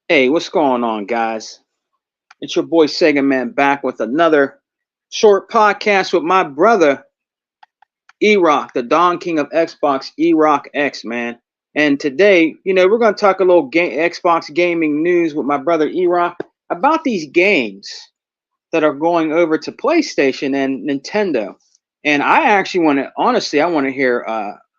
Hey, what's going on, guys? It's your boy Sega Man back with another short podcast with my brother erock, the Don King of Xbox, erock X, man. And today, we're going to talk a little Xbox gaming news with my brother erock about these games that are going over to PlayStation and Nintendo. And I actually want to, honestly, I want to hear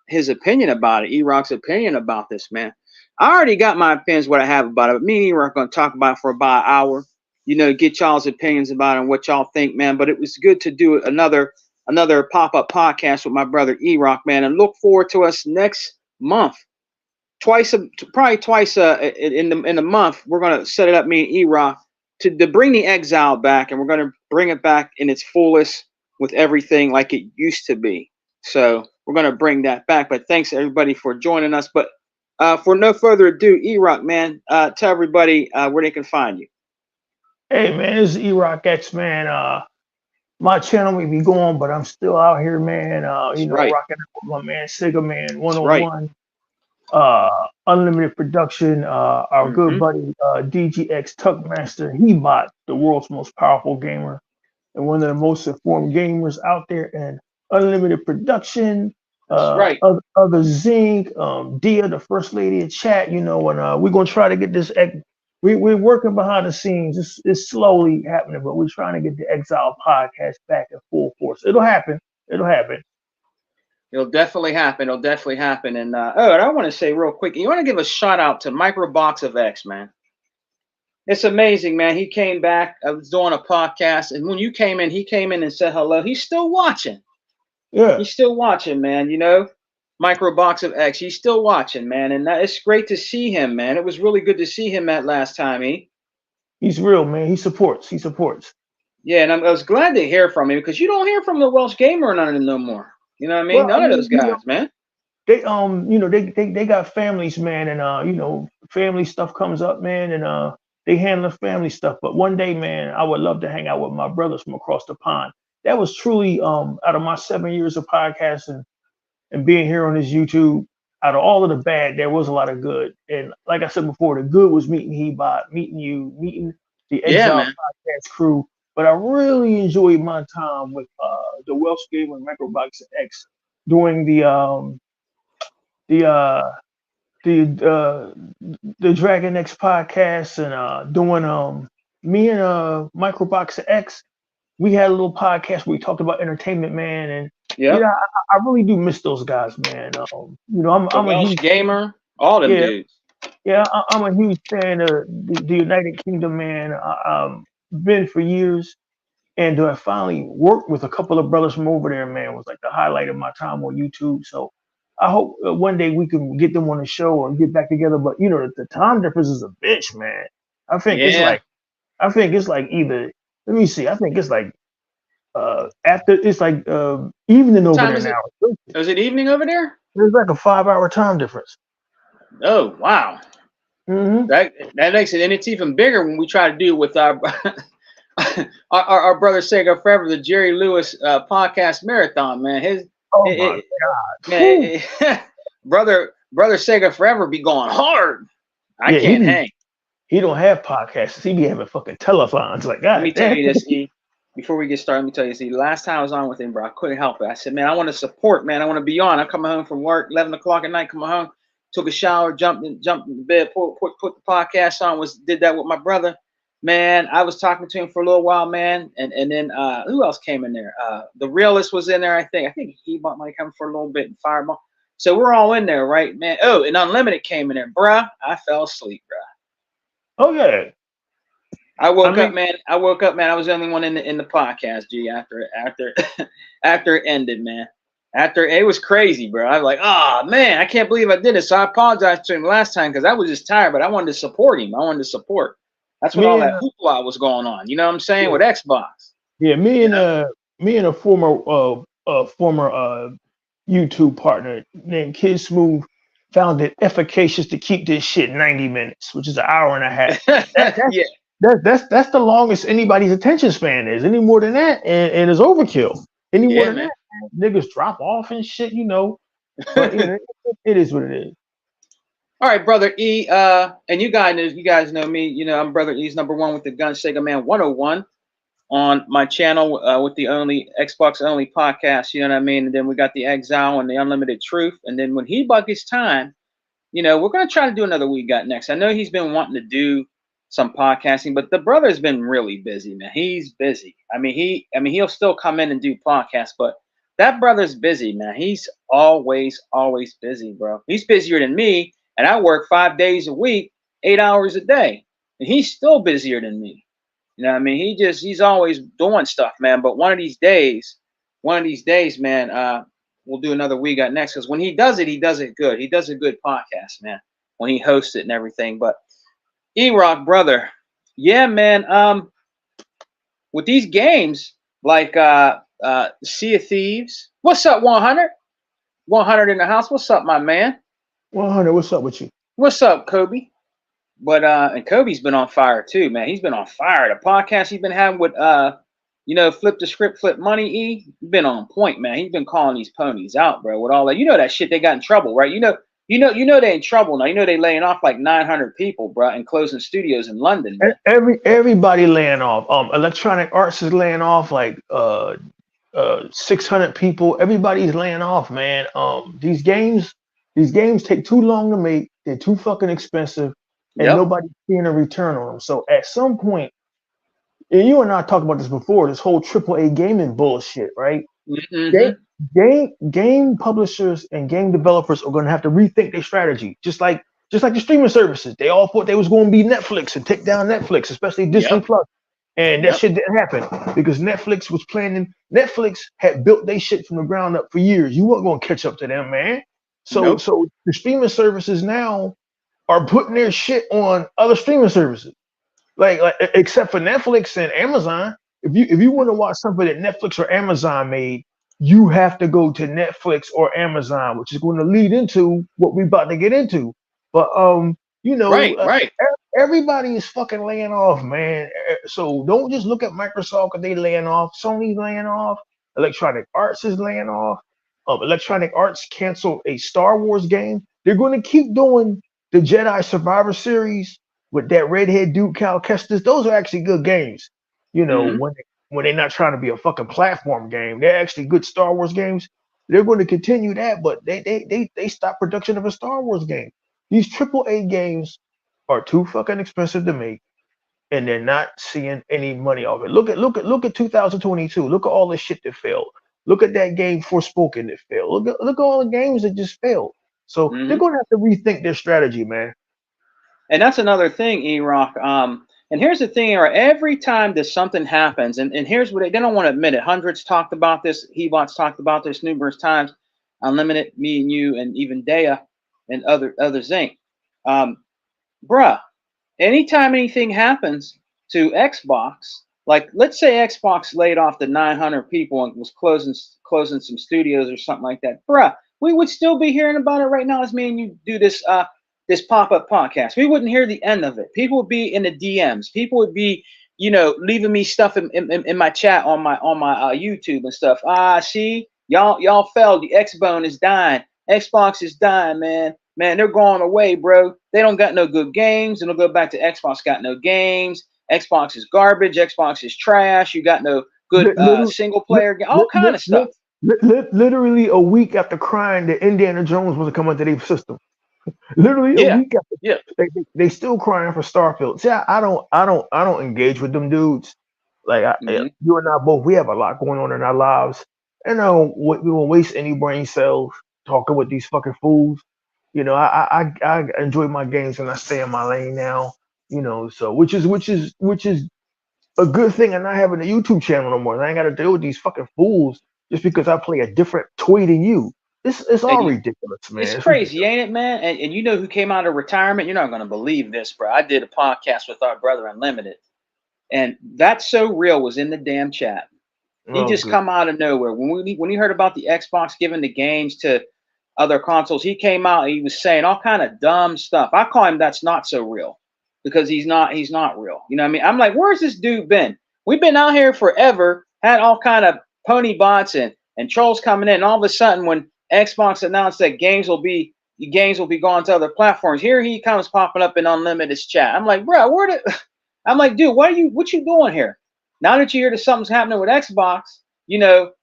his opinion about it, erock's opinion about this, man. I already got my opinions, what I have about it, but me and erock are going to talk about it for about an hour. Get y'all's opinions about it and what y'all think, man. But it was good to do another pop-up podcast with my brother erock, man, and look forward to us next month. Probably twice in the month, we're gonna set it up, me and erock, to bring the exile back, and we're gonna bring it back in its fullest with everything like it used to be. So we're gonna bring that back. But thanks everybody for joining us. But for no further ado, erock, man, tell everybody where they can find you. Hey man, this is erock X, man. My channel may be going, but I'm still out here, man. That's right. Rocking out with my man Sega Man That's right. 101, Unlimited Production, our good Mm-hmm. buddy DGX Tuckmaster. He bought the world's most powerful gamer and one of the most informed gamers out there, and Unlimited Production, That's right. other Zinc, Dia, the first lady of chat, and we're gonna try to get this. We're working behind the scenes. It's slowly happening, but we're trying to get the Exile podcast back in full force. It'll happen. It'll happen. It'll definitely happen. It'll definitely happen. And and I want to say real quick, you want to give a shout out to Microbox of X, man. It's amazing, man. He came back. I was doing a podcast, and when you came in, he came in and said hello. He's still watching. Yeah, He's still watching, man. Microbox of X. He's still watching, man, and it's great to see him, man. It was really good to see him that last time. he's real, man. He supports. He supports. Yeah, and I was glad to hear from him because you don't hear from the Welsh Gamer or none of them no more. You know what I mean? Well, I None of those mean, guys, man. they got families, man, and family stuff comes up, man, and they handle family stuff. But one day, man, I would love to hang out with my brothers from across the pond. That was truly out of my 7 years of podcasting and being here on this YouTube. Out of all of the bad, there was a lot of good. And like I said before, the good was meeting Hebot, meeting you, meeting the Yeah, Exile man. podcast crew. But I really enjoyed my time with the Welsh Gamer and Microbox X doing the the Dragon X podcast and doing me and Microbox X. We had a little podcast where we talked about entertainment, man, and Yep. I really do miss those guys, man. The I'm a Welsh huge Gamer, all them yeah dudes. I'm a huge fan of the United Kingdom, man. Been for years, and to have finally worked with a couple of brothers from over there, man, was like the highlight of my time on YouTube. So I hope one day we can get them on the show or get back together. But the time difference is a bitch, man. I think it's Yeah. like I think it's like either let me see. I think it's like after it's like evening What over time there is now. it? Is it evening over there? There's like a 5 hour time difference. Oh, wow. Hmm. That makes it, and it's even bigger when we try to do it with our our brother Sega Forever, the Jerry Lewis podcast marathon, man. Oh It, my it, God. man, Whew. brother Sega Forever be going hard. I Yeah, can't hang. he don't have podcasts. He be having fucking telethons. Like Let me God tell damn. you this, E. Before we get started, let me tell you this, E. Last time I was on with him, bro, I couldn't help it. I said, man, I want to support, man. I want to be on. I'm coming home from work, 11 o'clock at night, coming home, took a shower, jumped in the bed, put the podcast on, did that with my brother. Man, I was talking to him for a little while, man. And then who else came in there? The realist was in there, I think. I think he might come for a little bit and Fireball. So we're all in there, right, man? Oh, and Unlimited came in there. Bruh, I fell asleep, bruh. Oh yeah. I I woke up, mean, man. I woke up, man. I was the only one in the podcast, G. After after it ended, man. After it was crazy, bro. I was like, oh man, I can't believe I did it. So I apologized to him last time because I was just tired, but I wanted to support him. I wanted to support. That's what all me and that hoopla was going on. You know what I'm saying yeah, with Xbox. yeah, You know? me and a former YouTube partner named Kid Smooth found it efficacious to keep this shit 90 minutes, which is an hour and a half. That that's Yeah, that's the longest anybody's attention span is. Any more than that, and it's overkill. Any more yeah, than man. that, niggas drop off and shit, But it is what it is. All right, brother E. And you guys know me. You know, I'm brother E's number one with the Gun Sega Man 101 on my channel with the only Xbox only podcast. You know what I mean? And then we got the Exile and the Unlimited Truth. And then when he gets time, you know, we're gonna try to do another We Got Next. I know he's been wanting to do some podcasting, but the brother's been really busy, man. He's busy. He'll still come in and do podcasts, but that brother's busy, man. He's always busy, bro. He's busier than me, and I work 5 days a week, 8 hours a day, and he's still busier than me. You know what I mean? He's always doing stuff, man. But one of these days, man, we'll do another We Got Next, because when he does it good. He does a good podcast, man, when he hosts it and everything. But erock, brother, yeah, man. With these games like Sea of Thieves, what's up, 100? 100 in the house. What's up, my man? 100, what's up with you? What's up, Kobe? But and Kobe's been on fire too, man. He's been on fire. The podcast he's been having with Flip the Script, Flip Money, E, been on point, man. He's been calling these ponies out, bro, with all that. You know that shit, they got in trouble, right? You know they in trouble now. You know they laying off like 900 people, bro, and closing studios in London, man. Everybody laying off. Electronic Arts is laying off like 600 people. Everybody's laying off, man. These games take too long to make. They're too fucking expensive, and nobody's seeing a return on them. So at some point, and you and I talked about this before, this whole AAA gaming bullshit, right? Mm-hmm. Game publishers and game developers are going to have to rethink their strategy, just like the streaming services. They all thought they was going to be Netflix and take down Netflix, especially Disney Plus, and that shit didn't happen because Netflix was planning. Netflix had built their shit from the ground up for years. You weren't going to catch up to them, man. So the streaming services now are putting their shit on other streaming services. Like except for Netflix and Amazon, if you want to watch something that Netflix or Amazon made, you have to go to Netflix or Amazon, which is going to lead into what we're about to get into. But Right. Everybody is fucking laying off, man. So don't just look at Microsoft because they laying off. Sony's laying off. Electronic Arts is laying off. Electronic Arts canceled a Star Wars game. They're going to keep doing the Jedi Survivor series with that redhead dude, Cal Kestis. Those are actually good games. You know, when they're not trying to be a fucking platform game, they're actually good Star Wars games. They're going to continue that, but they stopped production of a Star Wars game. These AAA games are too fucking expensive to make, and they're not seeing any money off it. Look at 2022. Look at all the shit that failed. Look at that game Forspoken that failed. Look at all the games that just failed. So they're going to have to rethink their strategy, man. And that's another thing, erock. And here's the thing, every time that something happens, and here's what they don't want to admit it. Hundreds talked about this. Hebots talked about this numerous times. Unlimited, me and you, and even Dea and others Inc. Bruh, anytime anything happens to Xbox, like let's say Xbox laid off the 900 people and was closing some studios or something like that, bruh, we would still be hearing about it right now as me and you do this pop-up podcast. We wouldn't hear the end of it. People would be in the DMs. People would be, leaving me stuff in my chat on my YouTube and stuff. See, y'all failed. The X-Bone is dying. Xbox is dying, man. Man, they're going away, bro. They don't got no good games. And they'll go back to Xbox got no games. Xbox is garbage. Xbox is trash. You got no good single player game. All kind of stuff. Literally a week after crying that Indiana Jones was coming to their system. Literally a week after, they still crying for Starfield. See, I don't engage with them dudes. Like you and I both, we have a lot going on in our lives, and we won't waste any brain cells talking with these fucking fools. I enjoy my games and I stay in my lane now. So which is a good thing, and not having a YouTube channel no more. I ain't got to deal with these fucking fools just because I play a different toy than you. It's all ridiculous, man. It's crazy, ridiculous. Ain't it, man? And you know who came out of retirement? You're not going to believe this, bro. I did a podcast with our brother Unlimited, and That's So Real was in the damn chat. He just come out of nowhere. When he heard about the Xbox giving the games to other consoles, he came out and he was saying all kind of dumb stuff. I call him That's Not So Real because he's not real. You know what I mean? I'm like, where's this dude been? We've been out here forever, had all kind of pony bots and trolls coming in, and all of a sudden when Xbox announced that games will be games will be going to other platforms. Here he comes popping up in Unlimited's chat. I'm like, bro, where the? I'm like, dude, what you doing here? Now that you hear that something's happening with Xbox,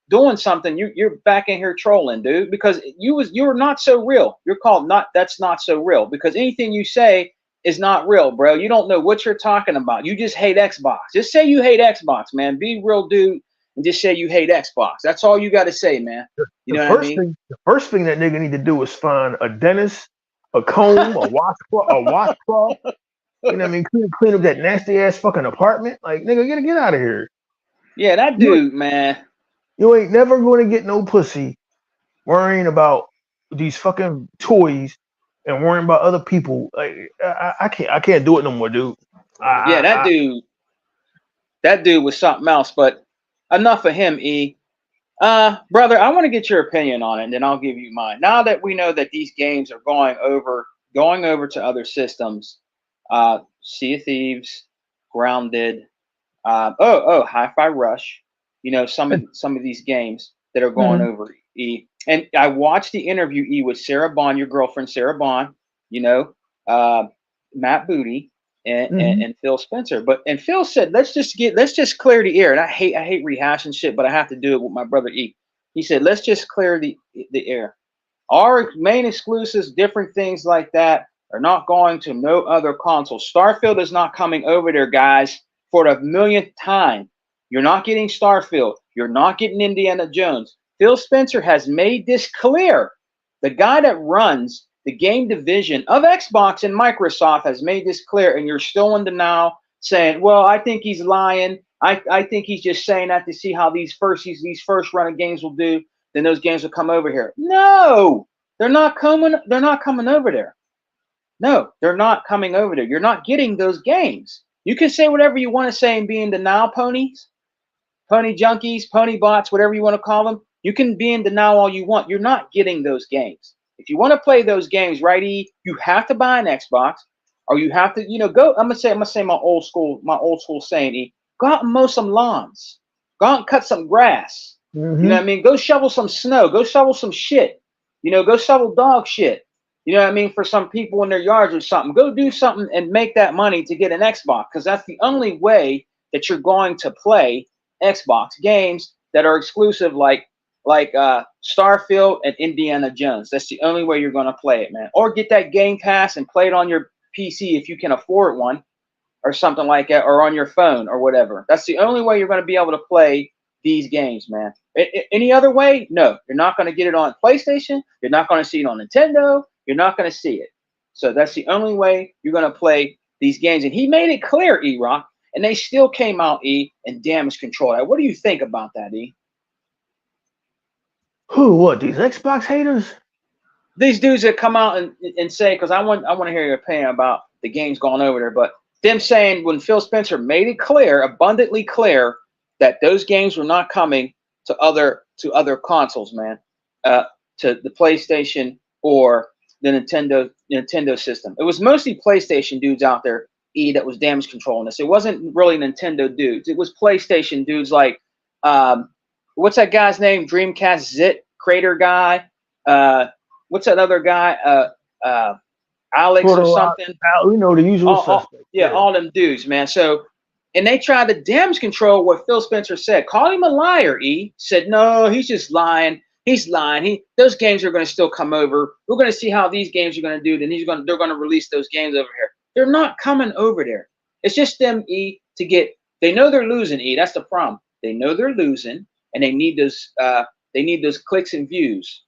doing something, you're back in here trolling, dude, because you're not so real. You're called not that's not so real, because anything you say is not real, bro. You don't know what you're talking about. You just hate Xbox. Just say you hate Xbox, man. Be real, dude, and just say you hate Xbox. That's all you got to say, man. You know what I mean? The first thing that nigga need to do is find a dentist, a comb, a washcloth. You know what I mean? Clean up that nasty ass fucking apartment. Like, nigga, get out of here. Yeah, that dude, man. You ain't never going to get no pussy worrying about these fucking toys and worrying about other people. Like, I can't do it no more, dude. Yeah, that dude was something else. But enough of him, E. Brother, I want to get your opinion on it, and then I'll give you mine. Now that we know that these games are going over to other systems, Sea of Thieves, Grounded, Hi-Fi Rush, some of these games that are going over, E. And I watched the interview, E, with Sarah Bond, your girlfriend Sarah Bond, Matt Booty, and Phil Spencer. And Phil said, let's just clear the air. And I hate rehashing shit, but I have to do it with my brother E. He said, let's just clear the air. Our main exclusives, different things like that, are not going to no other console. Starfield is not coming over there, guys, for the millionth time. You're not getting Starfield. You're not getting Indiana Jones. Phil Spencer has made this clear. The guy that runs the game division of Xbox and Microsoft has made this clear, and you're still in denial, saying, well, I think he's lying. I think he's just saying that to see how these first run of games will do. Then those games will come over here. No, they're not coming. They're not coming over there. No, they're not coming over there. You're not getting those games. You can say whatever you want to say and be in denial, ponies, pony junkies, pony bots, whatever you want to call them. You can be in denial all you want. You're not getting those games. If you want to play those games, right, E, you have to buy an Xbox, or you have to, go. I'm gonna say my old school saying, E, go out and mow some lawns. Go out and cut some grass. You know what I mean? Go shovel some snow. Go shovel some shit. Go shovel dog shit. You know what I mean? For some people in their yards or something. Go do something and make that money to get an Xbox, because that's the only way that you're going to play Xbox games that are exclusive, like Starfield and Indiana Jones. That's the only way you're going to play it, man. Or get that Game Pass and play it on your PC if you can afford one, or something like that, or on your phone or whatever. That's the only way you're going to be able to play these games, man. Any other way? No. You're not going to get it on PlayStation. You're not going to see it on Nintendo. You're not going to see it. So that's the only way you're going to play these games. And he made it clear, E-Rock, and they still came out, E, and damage control. What do you think about that, E? Who? What? These Xbox haters? These dudes that come out and say, because I want to hear your opinion about the games going over there, but them saying when Phil Spencer made it clear, abundantly clear, that those games were not coming to other consoles, man, to the PlayStation or the Nintendo system. It was mostly PlayStation dudes out there, E, that was damage controlling this. It wasn't really Nintendo dudes. It was PlayStation dudes like, what's that guy's name? Dreamcast Zit Crater guy. What's that other guy? Alex or something. The usual suspects. Yeah, all them dudes, man. So, and they tried to damage control what Phil Spencer said. Called him a liar, E. Said, no, he's just lying. He's lying. Those games are going to still come over. We're going to see how these games are going to do. Then they're going to release those games over here. They're not coming over there. It's just them, E, to get. They know they're losing, E. That's the problem. They know they're losing, and they need those. They need those clicks and views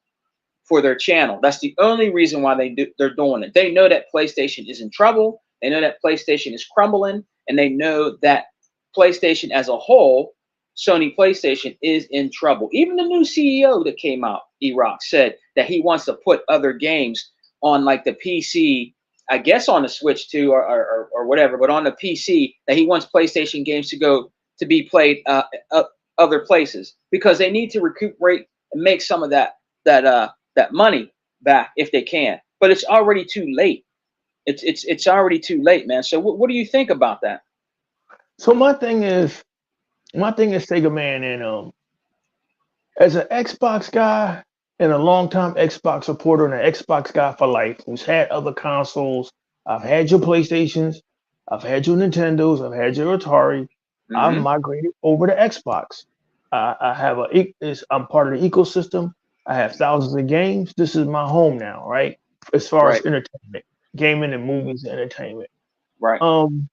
for their channel. That's the only reason why they're doing it. They know that PlayStation is in trouble. They know that PlayStation is crumbling, and they know that PlayStation as a whole, Sony PlayStation, is in trouble. Even the new CEO that came out, E-Rock, said that he wants to put other games on like the PC, I guess on the Switch too, or whatever, but on the PC, that he wants PlayStation games to be played other places, because they need to recuperate and make some of that money back if they can. But it's already too late. It's already too late, man. So what do you think about that? So my thing is Sega Man, and as an Xbox guy, and a longtime Xbox supporter and an Xbox guy for life who's had other consoles. I've had your PlayStations, I've had your Nintendos, I've had your Atari. I've Mm-hmm. migrated over to Xbox. I have I'm part of the ecosystem. I have thousands of games. This is my home now, right? As far as Right. entertainment, gaming and movies and entertainment. Right. Um,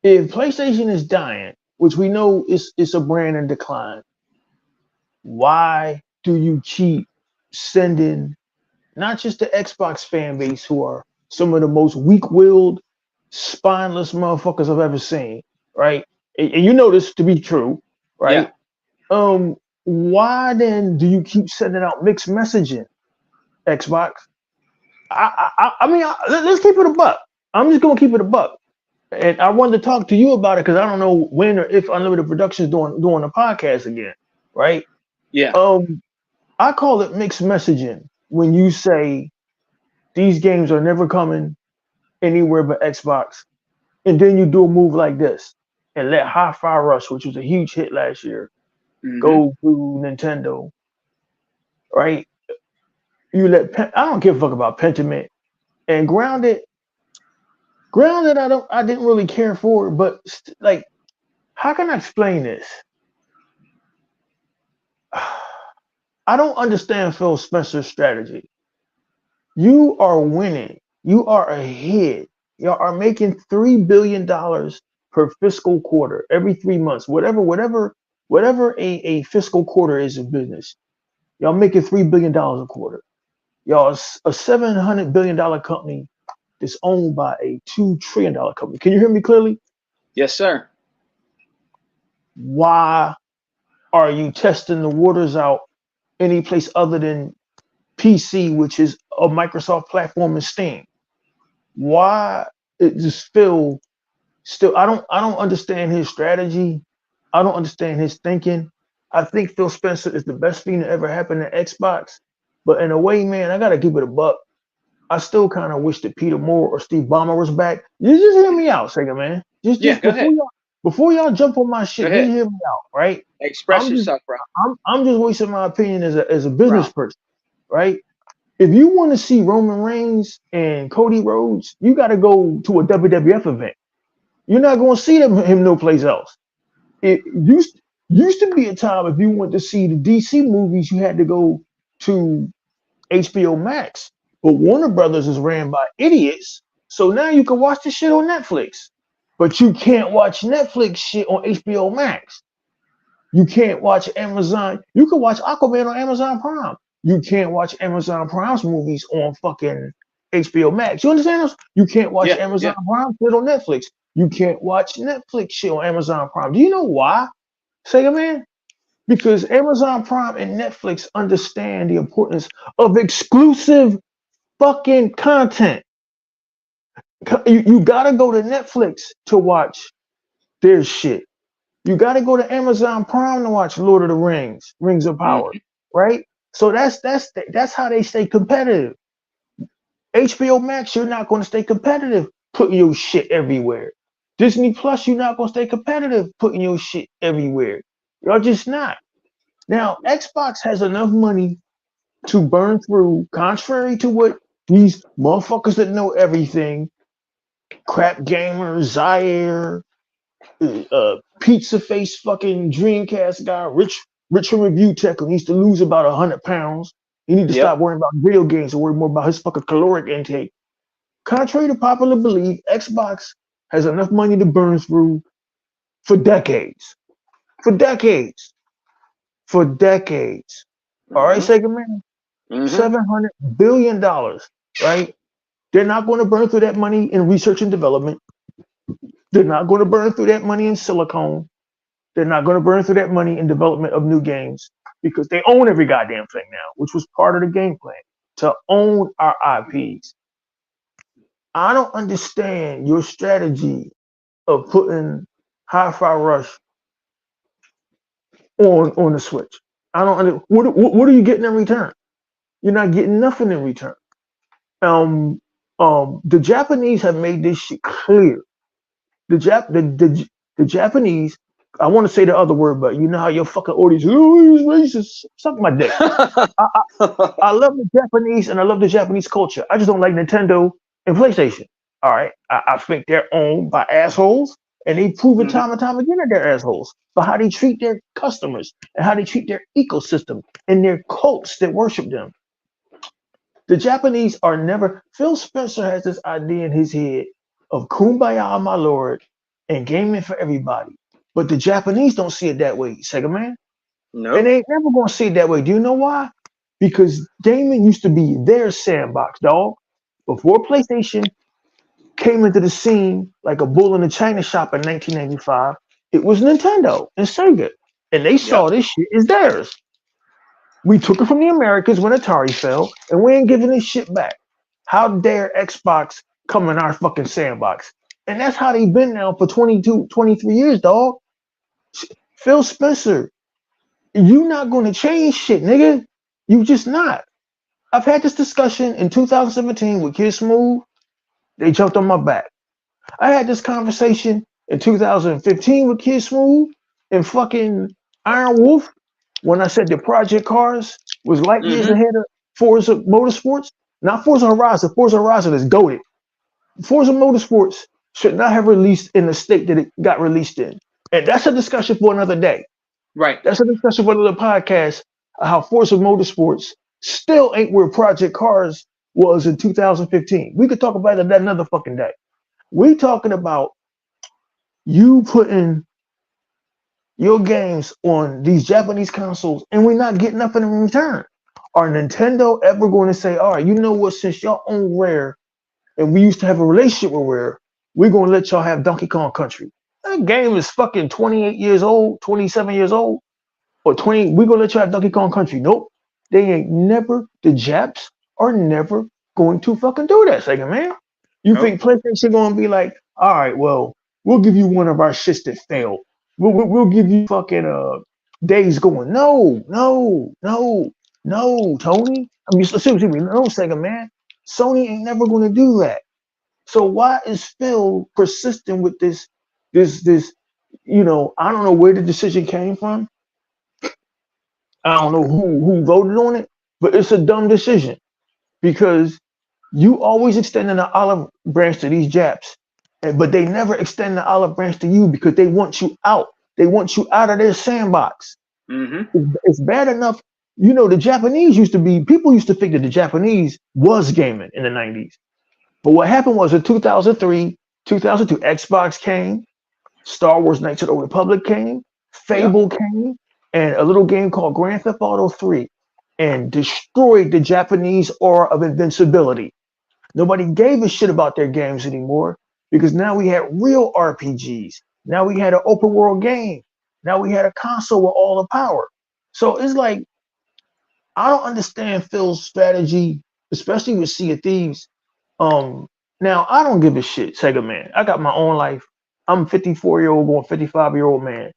if PlayStation is dying, which we know is a brand in decline, why do you keep sending not just the Xbox fan base, who are some of the most weak-willed, spineless motherfuckers I've ever seen, right? And you know this to be true, Yeah. right? Um, why then do you keep sending out mixed messaging, Xbox? Let's keep it a buck. I'm just gonna keep it a buck. And I wanted to talk to you about it because I don't know when or if Unlimited Productions doing a podcast again, right? Yeah. Um, I call it mixed messaging when you say these games are never coming anywhere but Xbox, and then you do a move like this and let Hi-Fi Rush, which was a huge hit last year, Mm-hmm. go to Nintendo, right? You let I don't give a fuck about Pentiment and Grounded. Grounded, I didn't really care for, but like, how can I explain this? I don't understand Phil Spencer's strategy. You are winning. You are ahead. You are making $3 billion per fiscal quarter every 3 months. Whatever a fiscal quarter is in business. Y'all making $3 billion a quarter. Y'all a $700 billion company that's owned by a $2 trillion company. Can you hear me clearly? Yes, sir. Why are you testing the waters out any place other than PC, which is a Microsoft platform and Steam? Why it just feel still I don't understand his strategy. I don't understand his thinking. I think Phil Spencer is the best thing that ever happened to Xbox. But in a way, man, I gotta keep it a buck. I still kind of wish that Peter Moore or Steve Ballmer was back. You just hear me out, Sega man. Yeah. Just Go ahead. before y'all jump on my Go shit, just ahead. hear me out, right? Express I'm just yourself, bro. I'm just voicing my opinion as a Bro. business person, right? If you want to see Roman Reigns and Cody Rhodes, you got to go to a WWF event. You're not going to see him no place else. It used to be a time if you wanted to see the DC movies, you had to go to HBO Max. But Warner Brothers is ran by idiots, so now you can watch the shit on Netflix. But you can't watch Netflix shit on HBO Max. You can't watch Amazon. You can watch Aquaman on Amazon Prime. You can't watch Amazon Prime's movies on fucking HBO Max. You understand this? You can't watch Yeah. Amazon Yeah. Prime shit on Netflix. You can't watch Netflix shit on Amazon Prime. Do you know why? Sega man? Because Amazon Prime and Netflix understand the importance of exclusive fucking content. You gotta go to Netflix to watch their shit. You got to go to Amazon Prime to watch Lord of the Rings, Rings of Power, Mm-hmm. right? So that's how they stay competitive. HBO Max, you're not going to stay competitive putting your shit everywhere. Disney Plus, you're not going to stay competitive putting your shit everywhere. You're just not. Now, Xbox has enough money to burn through, contrary to what these motherfuckers that know everything, crap gamers, Zaire, pizza face fucking Dreamcast guy, Rich from Review Tech, who needs to lose about 100 pounds. He need to Yep. stop worrying about video games and worry more about his fucking caloric intake. Contrary to popular belief, Xbox has enough money to burn through for decades. For decades. For decades. All right, Mm-hmm. Sega Man? Mm-hmm. $700 billion, right? They're not going to burn through that money in research and development. They're not going to burn through that money in silicone. They're not going to burn through that money in development of new games because they own every goddamn thing now, which was part of the game plan to own our IPs. I don't understand your strategy of putting Hi-Fi Rush on the Switch. I don't under, what are you getting in return? You're not getting nothing in return. Um, the Japanese have made this shit clear. The Japanese, I want to say the other word, but you know how your fucking audience, oh, he's racist. Suck my dick. I, I love the Japanese and I love the Japanese culture. I just don't like Nintendo and PlayStation. All right. I think they're owned by assholes and they prove it Mhm. time and time again that they're assholes for how they treat their customers and how they treat their ecosystem and their cults that worship them. The Japanese are never, Phil Spencer has this idea in his head of kumbaya, my lord, and gaming for everybody. But the Japanese don't see it that way, Sega Man. And Nope. they ain't never gonna see it that way. Do you know why? Because gaming used to be their sandbox, dog. Before PlayStation came into the scene like a bull in a china shop in 1995, it was Nintendo and Sega. And they Yep. saw this shit as theirs. We took it from the Americans when Atari fell, and we ain't giving this shit back. How dare Xbox come in our fucking sandbox? And that's how they been now for 22, 23 years, dog. Phil Spencer, you not gonna change shit, nigga. You just not. I've had this discussion in 2017 with Kid Smooth. They jumped on my back. I had this conversation in 2015 with Kid Smooth and fucking Iron Wolf when I said that Project Cars was light years Mhm. ahead of Forza Motorsports. Not Forza Horizon. Forza Horizon is goated. Forza Motorsports should not have released in the state that it got released in. And that's a discussion for another day. Right. That's a discussion for another podcast. How Forza Motorsports still ain't where Project Cars was in 2015. We could talk about it another fucking day. We talking about you putting your games on these Japanese consoles and we're not getting nothing in return. Are Nintendo ever going to say, all right, you know what, since y'all own Rare and we used to have a relationship with Rare, we're going to let y'all have Donkey Kong Country? That game is fucking 28 years old, 27 years old, or 20. We're going to let y'all have Donkey Kong Country. Nope. They ain't never, the Japs are never going to fucking do that, Sega Man. You Nope. think PlayStation going to be like, all right, well, we'll give you one of our shits that failed. We'll give you fucking Days Going. No, no, no, no, Tony. I mean, excuse me, no, Sega Man. Sony ain't never going to do that. So why is Phil persistent with this? I don't know where the decision came from. I don't know who voted on it, but it's a dumb decision because you always extending the olive branch to these Japs, but they never extend the olive branch to you because they want you out. They want you out of their sandbox. Mhm. It's bad enough. The Japanese people used to think that the Japanese was gaming in the 90s. But what happened was in 2003, 2002, Xbox came, Star Wars Knights of the Old Republic came, Yep. Fable came, and a little game called Grand Theft Auto 3 and destroyed the Japanese aura of invincibility. Nobody gave a shit about their games anymore because now we had real RPGs. Now we had an open world game. Now we had a console with all the power. So it's like, I don't understand Phil's strategy, especially with Sea of Thieves. Now I don't give a shit, Sega Man. I got my own life. I'm a 54-year-old, going 55-year-old man.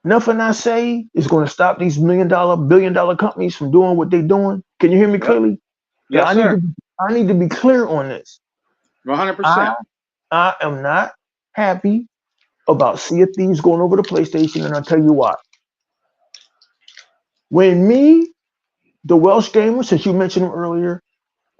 Nothing I say is going to stop these million-dollar, billion-dollar companies from doing what they're doing. Can you hear me Yep. clearly? Yeah, Yes, sir. I need to be clear on this. I 100%. I am not happy about Sea of Thieves going over to PlayStation, and I'll tell you why. When me, the Welsh gamer, since you mentioned him earlier,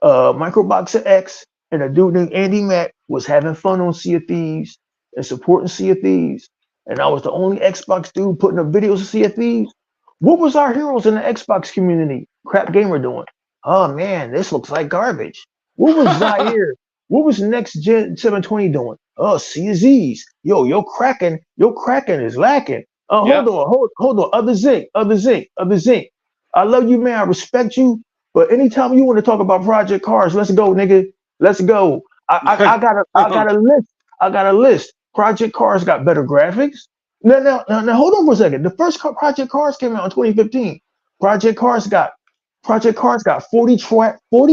Microboxer X, and a dude named Andy Mack was having fun on Sea of Thieves and supporting Sea of Thieves, and I was the only Xbox dude putting up videos of Sea of Thieves. What was our heroes in the Xbox community, Crap Gamer, doing? Oh man, this looks like garbage. What was Zaire? What was Next Gen 720 doing? Oh, Sea of Z's. Yo, your Kraken is lacking. Hold Yep. on, hold on. Other zinc, other zinc, other zinc. I love you, man. I respect you. But anytime you want to talk about Project Cars, let's go, nigga. Let's go. I got a list. I got a list. Project Cars got better graphics. Now, hold on for a second. The first Project Cars came out in 2015. Project Cars got Project Cars got 40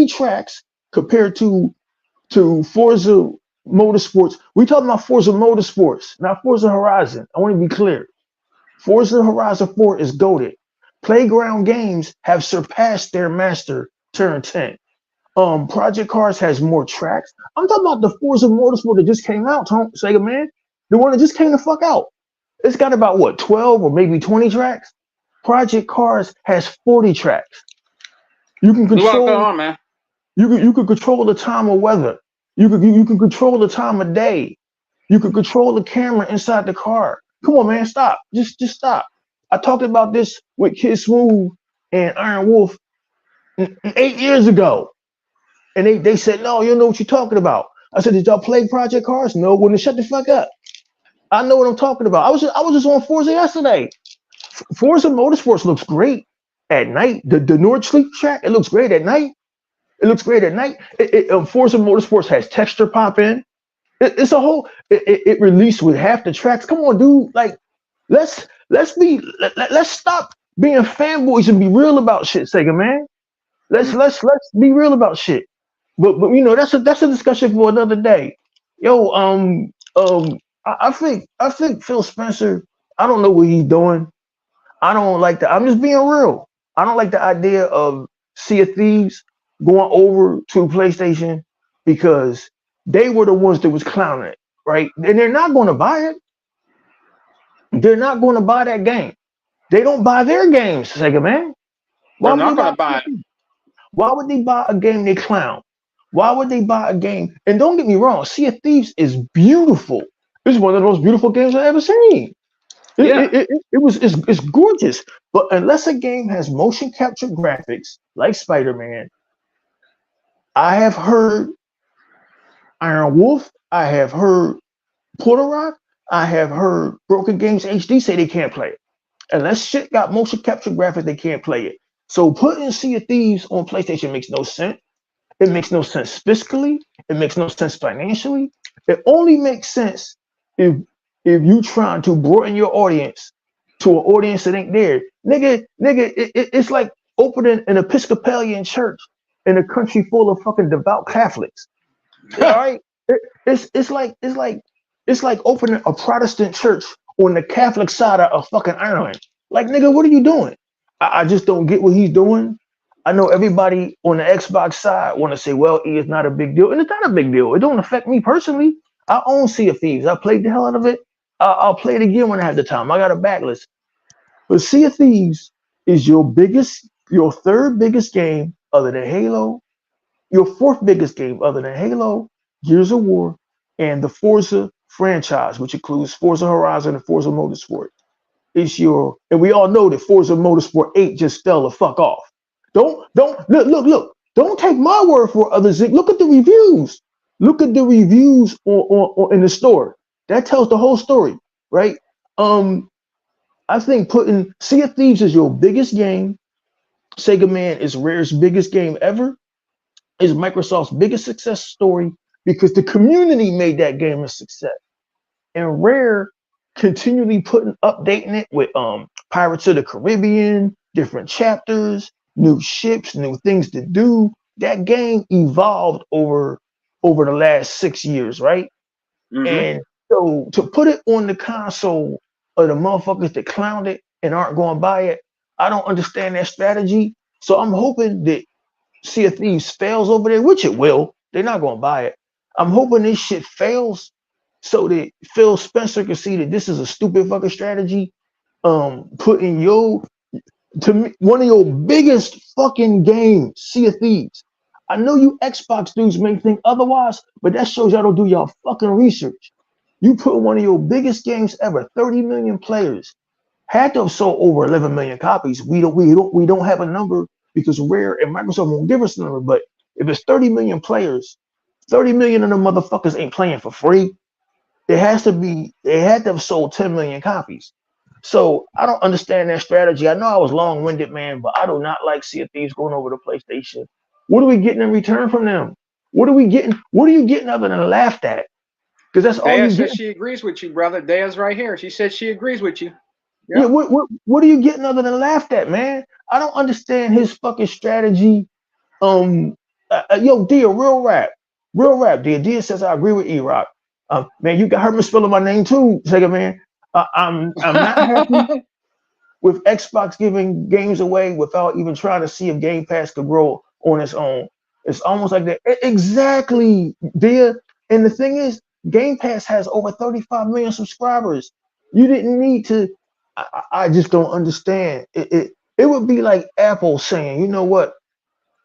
tracks compared to Forza Motorsports. We talking about Forza Motorsports, not Forza Horizon. I want to be clear. Forza Horizon 4 is goated. Playground games have surpassed their master Turn 10. Project Cars has more tracks. I'm talking about the Forza Motorsport that just came out, Sega Man. The one that just came the fuck out. It's got about what 12 or maybe 20 tracks. Project Cars has 40 tracks. You can We walk control on, man. you can control the time of weather. You can control the time of day. You can control the camera inside the car. Come on, man, stop. Just stop. I talked about this with Kid Smooth and Iron Wolf 8 years ago. And they said, no, you don't know what you're talking about. I said, did y'all play Project Cars? No, well then shut the fuck up. I know what I'm talking about. I was just on Forza yesterday. Forza Motorsports looks great at night. The Nordschleife track, it looks great at night. It looks great at night. Forza Motorsports has texture pop in. It's a whole. It released with half the tracks. Come on, dude. Like, let's stop being fanboys and be real about shit, Sega man. Let's be real about shit. But that's a discussion for another day. Yo, I think Phil Spencer. I don't know what he's doing. I don't like that. I'm just being real. I don't like the idea of Sea of Thieves going over to PlayStation because they were the ones that was clowning it, right? And they're not going to buy it. They're not going to buy that game. They don't buy their games, Sega man. Why They're would they not buy? gonna buy it. Why would they buy a game they clown? Why would they buy a game? And don't get me wrong, Sea of Thieves is beautiful. It's one of the most beautiful games I've ever seen. Yeah. It's gorgeous. But unless a game has motion capture graphics like Spider-Man, I have heard Iron Wolf, I have heard Portal Rock, I have heard Broken Games HD say they can't play it. Unless shit got motion capture graphics, they can't play it. So putting Sea of Thieves on PlayStation makes no sense. It makes no sense fiscally. It makes no sense financially. It only makes sense if you trying to broaden your audience to an audience that ain't there. Nigga, it's like opening an Episcopalian church in a country full of fucking devout Catholics. All right, it's like opening a Protestant church on the Catholic side of fucking Ireland. Like, nigga, what are you doing? I just don't get what he's doing. I know everybody on the Xbox side want to say, well, E is not a big deal. And it's not a big deal. It don't affect me personally. I own Sea of Thieves. I played the hell out of it. I'll play it again when I have the time. I got a backlist. But Sea of Thieves is your third biggest game other than Halo, your fourth biggest game other than Halo, Gears of War, and the Forza franchise, which includes Forza Horizon and Forza Motorsport. And we all know that Forza Motorsport 8 just fell the fuck off. Don't look. Don't take my word for others. Look at the reviews. Look at the reviews on in the store. That tells the whole story, right? I think putting Sea of Thieves is your biggest game. Sega Man is Rare's biggest game ever. Is Microsoft's biggest success story because the community made that game a success. And Rare continually updating it with Pirates of the Caribbean, different chapters, new ships, new things to do. That game evolved over the last 6 years, right? Mm-hmm. And so to put it on the console of the motherfuckers that clowned it and aren't going to buy it, I don't understand that strategy. So I'm hoping that Sea of Thieves fails over there, which it will. They're not going to buy it. I'm hoping this shit fails so that Phil Spencer can see that this is a stupid fucking strategy. Putting to me, one of your biggest fucking games, Sea of Thieves. I know you Xbox dudes may think otherwise, but that shows y'all don't do y'all fucking research. You put one of your biggest games ever, 30 million players, had to have sold over 11 million copies. We don't have a number because Rare and Microsoft won't give us a number. But if it's 30 million players, 30 million of them motherfuckers ain't playing for free. They had to have sold 10 million copies. So I don't understand that strategy. I know I was long-winded, man, but I do not like Sea of Thieves going over to PlayStation. What are we getting in return from them? What are we getting? What are you getting other than laughed at? Because that's all Dea you says get. she agrees with you, brother. Dea's right here. She said she agrees with you. Yeah, Yep. what are you getting other than laughed at, man? I don't understand his fucking strategy. Yo, Dia, real rap. Dia says I agree with erock. Man, you got her misspelling my name too, Sega man. I'm not happy with Xbox giving games away without even trying to see if Game Pass could grow on its own. It's almost like that. Exactly, Dia. And the thing is, Game Pass has over 35 million subscribers. You didn't need to. I just don't understand. It would be like Apple saying, you know what?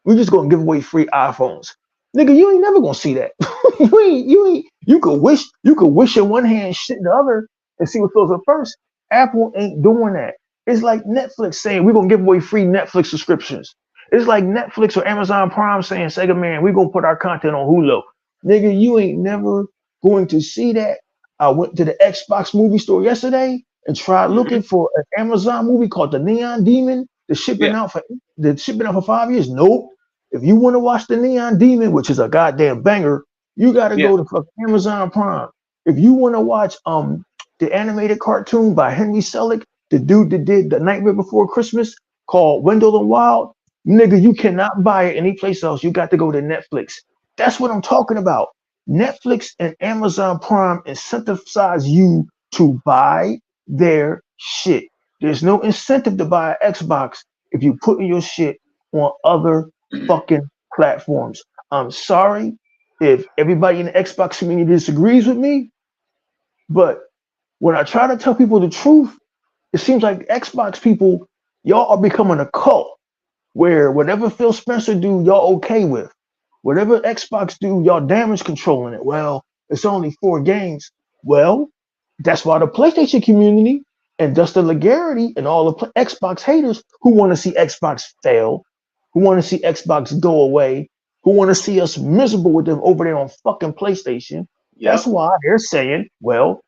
We're just gonna give away free iPhones. Nigga, you ain't never gonna see that. You ain't you could wish in one hand, shit in the other, and see what fills up first. Apple ain't doing that. It's like Netflix saying we're gonna give away free Netflix subscriptions. It's like Netflix or Amazon Prime saying, Sega man, we're gonna put our content on Hulu. Nigga, you ain't never going to see that. I went to the Xbox movie store yesterday and tried Hmm. looking for an Amazon movie called The Neon Demon. Yeah. The shipping out for 5 years. Nope. If you want to watch The Neon Demon, which is a goddamn banger, you got to Yeah. go to Amazon Prime. If you want to watch the animated cartoon by Henry Selick, the dude that did The Nightmare Before Christmas called Wendell and Wild, nigga, you cannot buy it anyplace else. You got to go to Netflix. That's what I'm talking about. Netflix and Amazon Prime incentivize you to buy their shit. There's no incentive to buy an Xbox if you put your shit on other fucking platforms. I'm sorry if everybody in the Xbox community disagrees with me, but when I try to tell people the truth, it seems like Xbox people, y'all are becoming a cult where whatever Phil Spencer do, y'all okay with. Whatever Xbox do, y'all damage controlling it. Well, it's only 4 games. Well, that's why the PlayStation community and Dustin Lagarity and all the Xbox haters who want to see Xbox fail, who want to see Xbox go away, who want to see us miserable with them over there on fucking PlayStation. That's Yep. why they're saying, well,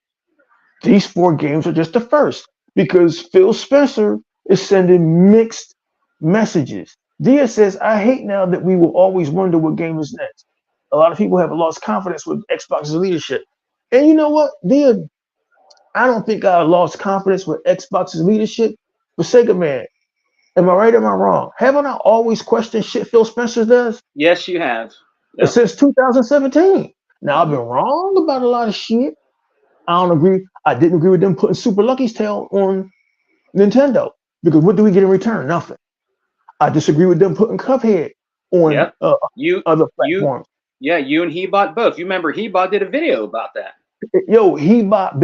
these 4 games are just the first because Phil Spencer is sending mixed messages. Dia says, I hate now that we will always wonder what game is next. A lot of people have lost confidence with Xbox's leadership. And you know what, Dia, I don't think I lost confidence with Xbox's leadership. But Sega Man, am I right or am I wrong? Haven't I always questioned shit Phil Spencer does Yes, you have. Yep. since 2017? Now I've Hmm. been wrong about a lot of shit. I don't agree. I didn't agree with them putting Super Lucky's Tale on Nintendo because what do we get in return? Nothing. I disagree with them putting Cuphead on Yep. You other you platforms. yeah, you and Hebot both. You remember Hebot did a video about that. Yo, Hebot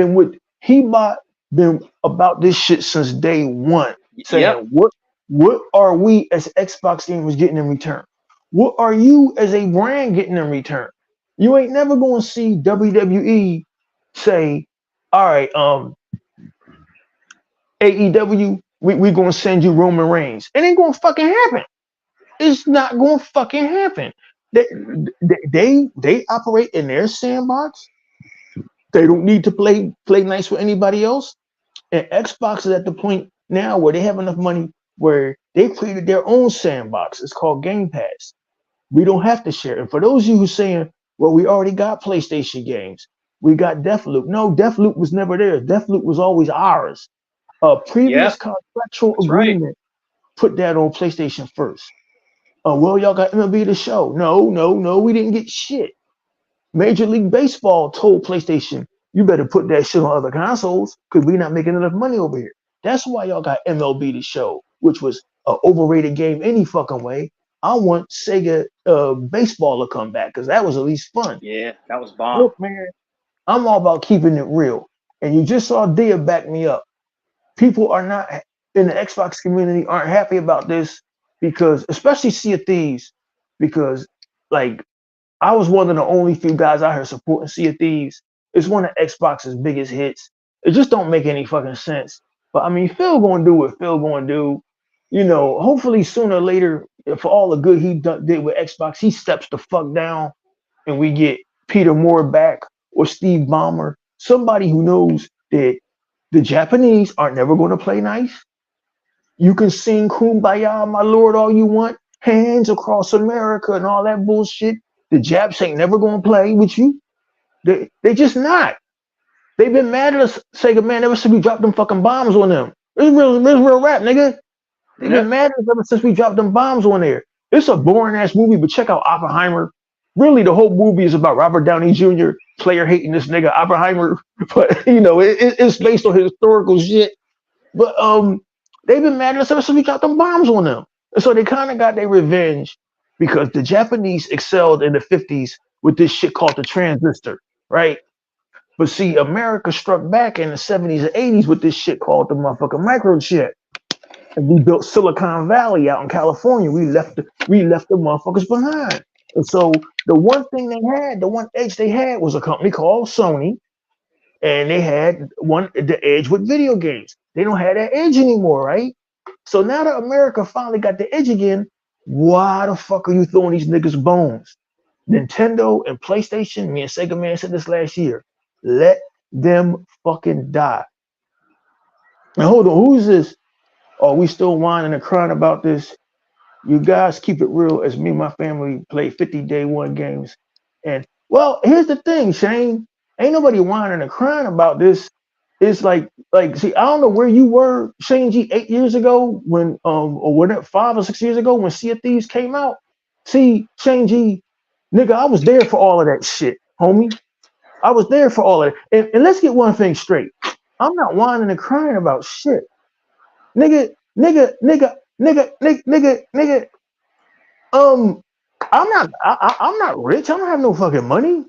been about this shit since day one, Yep. saying what are we as Xbox gamers getting in return? What are you as a brand getting in return? You ain't never gonna see WWE say, all right, AEW, we gonna send you Roman Reigns. It ain't gonna fucking happen. It's not gonna fucking happen. They they operate in their sandbox. They don't need to play nice with anybody else. And Xbox is at the point now where they have enough money where they created their own sandbox. It's called Game Pass. We don't have to share. And for those of you who are saying, well, we already got PlayStation games. We got Deathloop. No, Deathloop was never there. Deathloop was always ours. A previous Yep. contractual That's right. agreement put that on PlayStation first. Well, y'all got MLB the show. No, we didn't get shit. Major League Baseball told PlayStation, you better put that shit on other consoles because we're not making enough money over here. That's why y'all got MLB the show, which was an overrated game any fucking way. I want Sega baseball to come back because that was at least fun. Yeah, that was bomb. Look, man, I'm all about keeping it real. And you just saw Dia back me up. People are not in the Xbox community aren't happy about this because especially Sea of Thieves, because like I was one of the only few guys out here supporting Sea of Thieves. It's one of Xbox's biggest hits. It just don't make any fucking sense. But I mean, Phil gonna do what Phil gonna do. You know, hopefully sooner or later, for all the good he did with Xbox, he steps the fuck down and we get Peter Moore back or Steve Ballmer, somebody who knows that the Japanese are never going to play nice. You can sing Kumbaya, my lord, all you want, hands across America and all that bullshit. The Japs ain't never going to play with you. They just not. They've been mad at us, Sega man, ever since we dropped them fucking bombs on them. It's real rap, nigga. They've been Yep. mad at us ever since we dropped them bombs on there. It's a boring ass movie, but check out Oppenheimer. Really, the whole movie is about Robert Downey Jr. player hating this nigga Oppenheimer, but you know it's based on historical shit. But they've been mad at us ever since we dropped them bombs on them, and so they kind of got their revenge because the Japanese excelled in the '50s with this shit called the transistor, right? But see, America struck back in the 70s and 80s with this shit called the motherfucking microchip. And we built Silicon Valley out in California. We left the motherfuckers behind. And so the one thing they had, the one edge they had was a company called Sony, and they had the edge with video games. They don't have that edge anymore, right? So now that America finally got the edge again, why the fuck are you throwing these niggas bones? Nintendo and PlayStation, me and Sega Man said this last year. Let them fucking die. Now hold on, who's this? Are we still whining and crying about this? You guys keep it real as me and my family play 50 day one games. And well, here's the thing, Shane. Ain't nobody whining and crying about this. It's like see, I don't know where you were, Shane G, 8 years ago when or whatever, 5 or 6 years ago when Sea of Thieves came out. See, Shane G, nigga, I was there for all of that shit, homie. I was there for all of it. And let's get one thing straight. I'm not whining and crying about shit. Nigga, nigga, nigga, nigga, nigga, nigga, nigga. I'm not rich. I don't have no fucking money.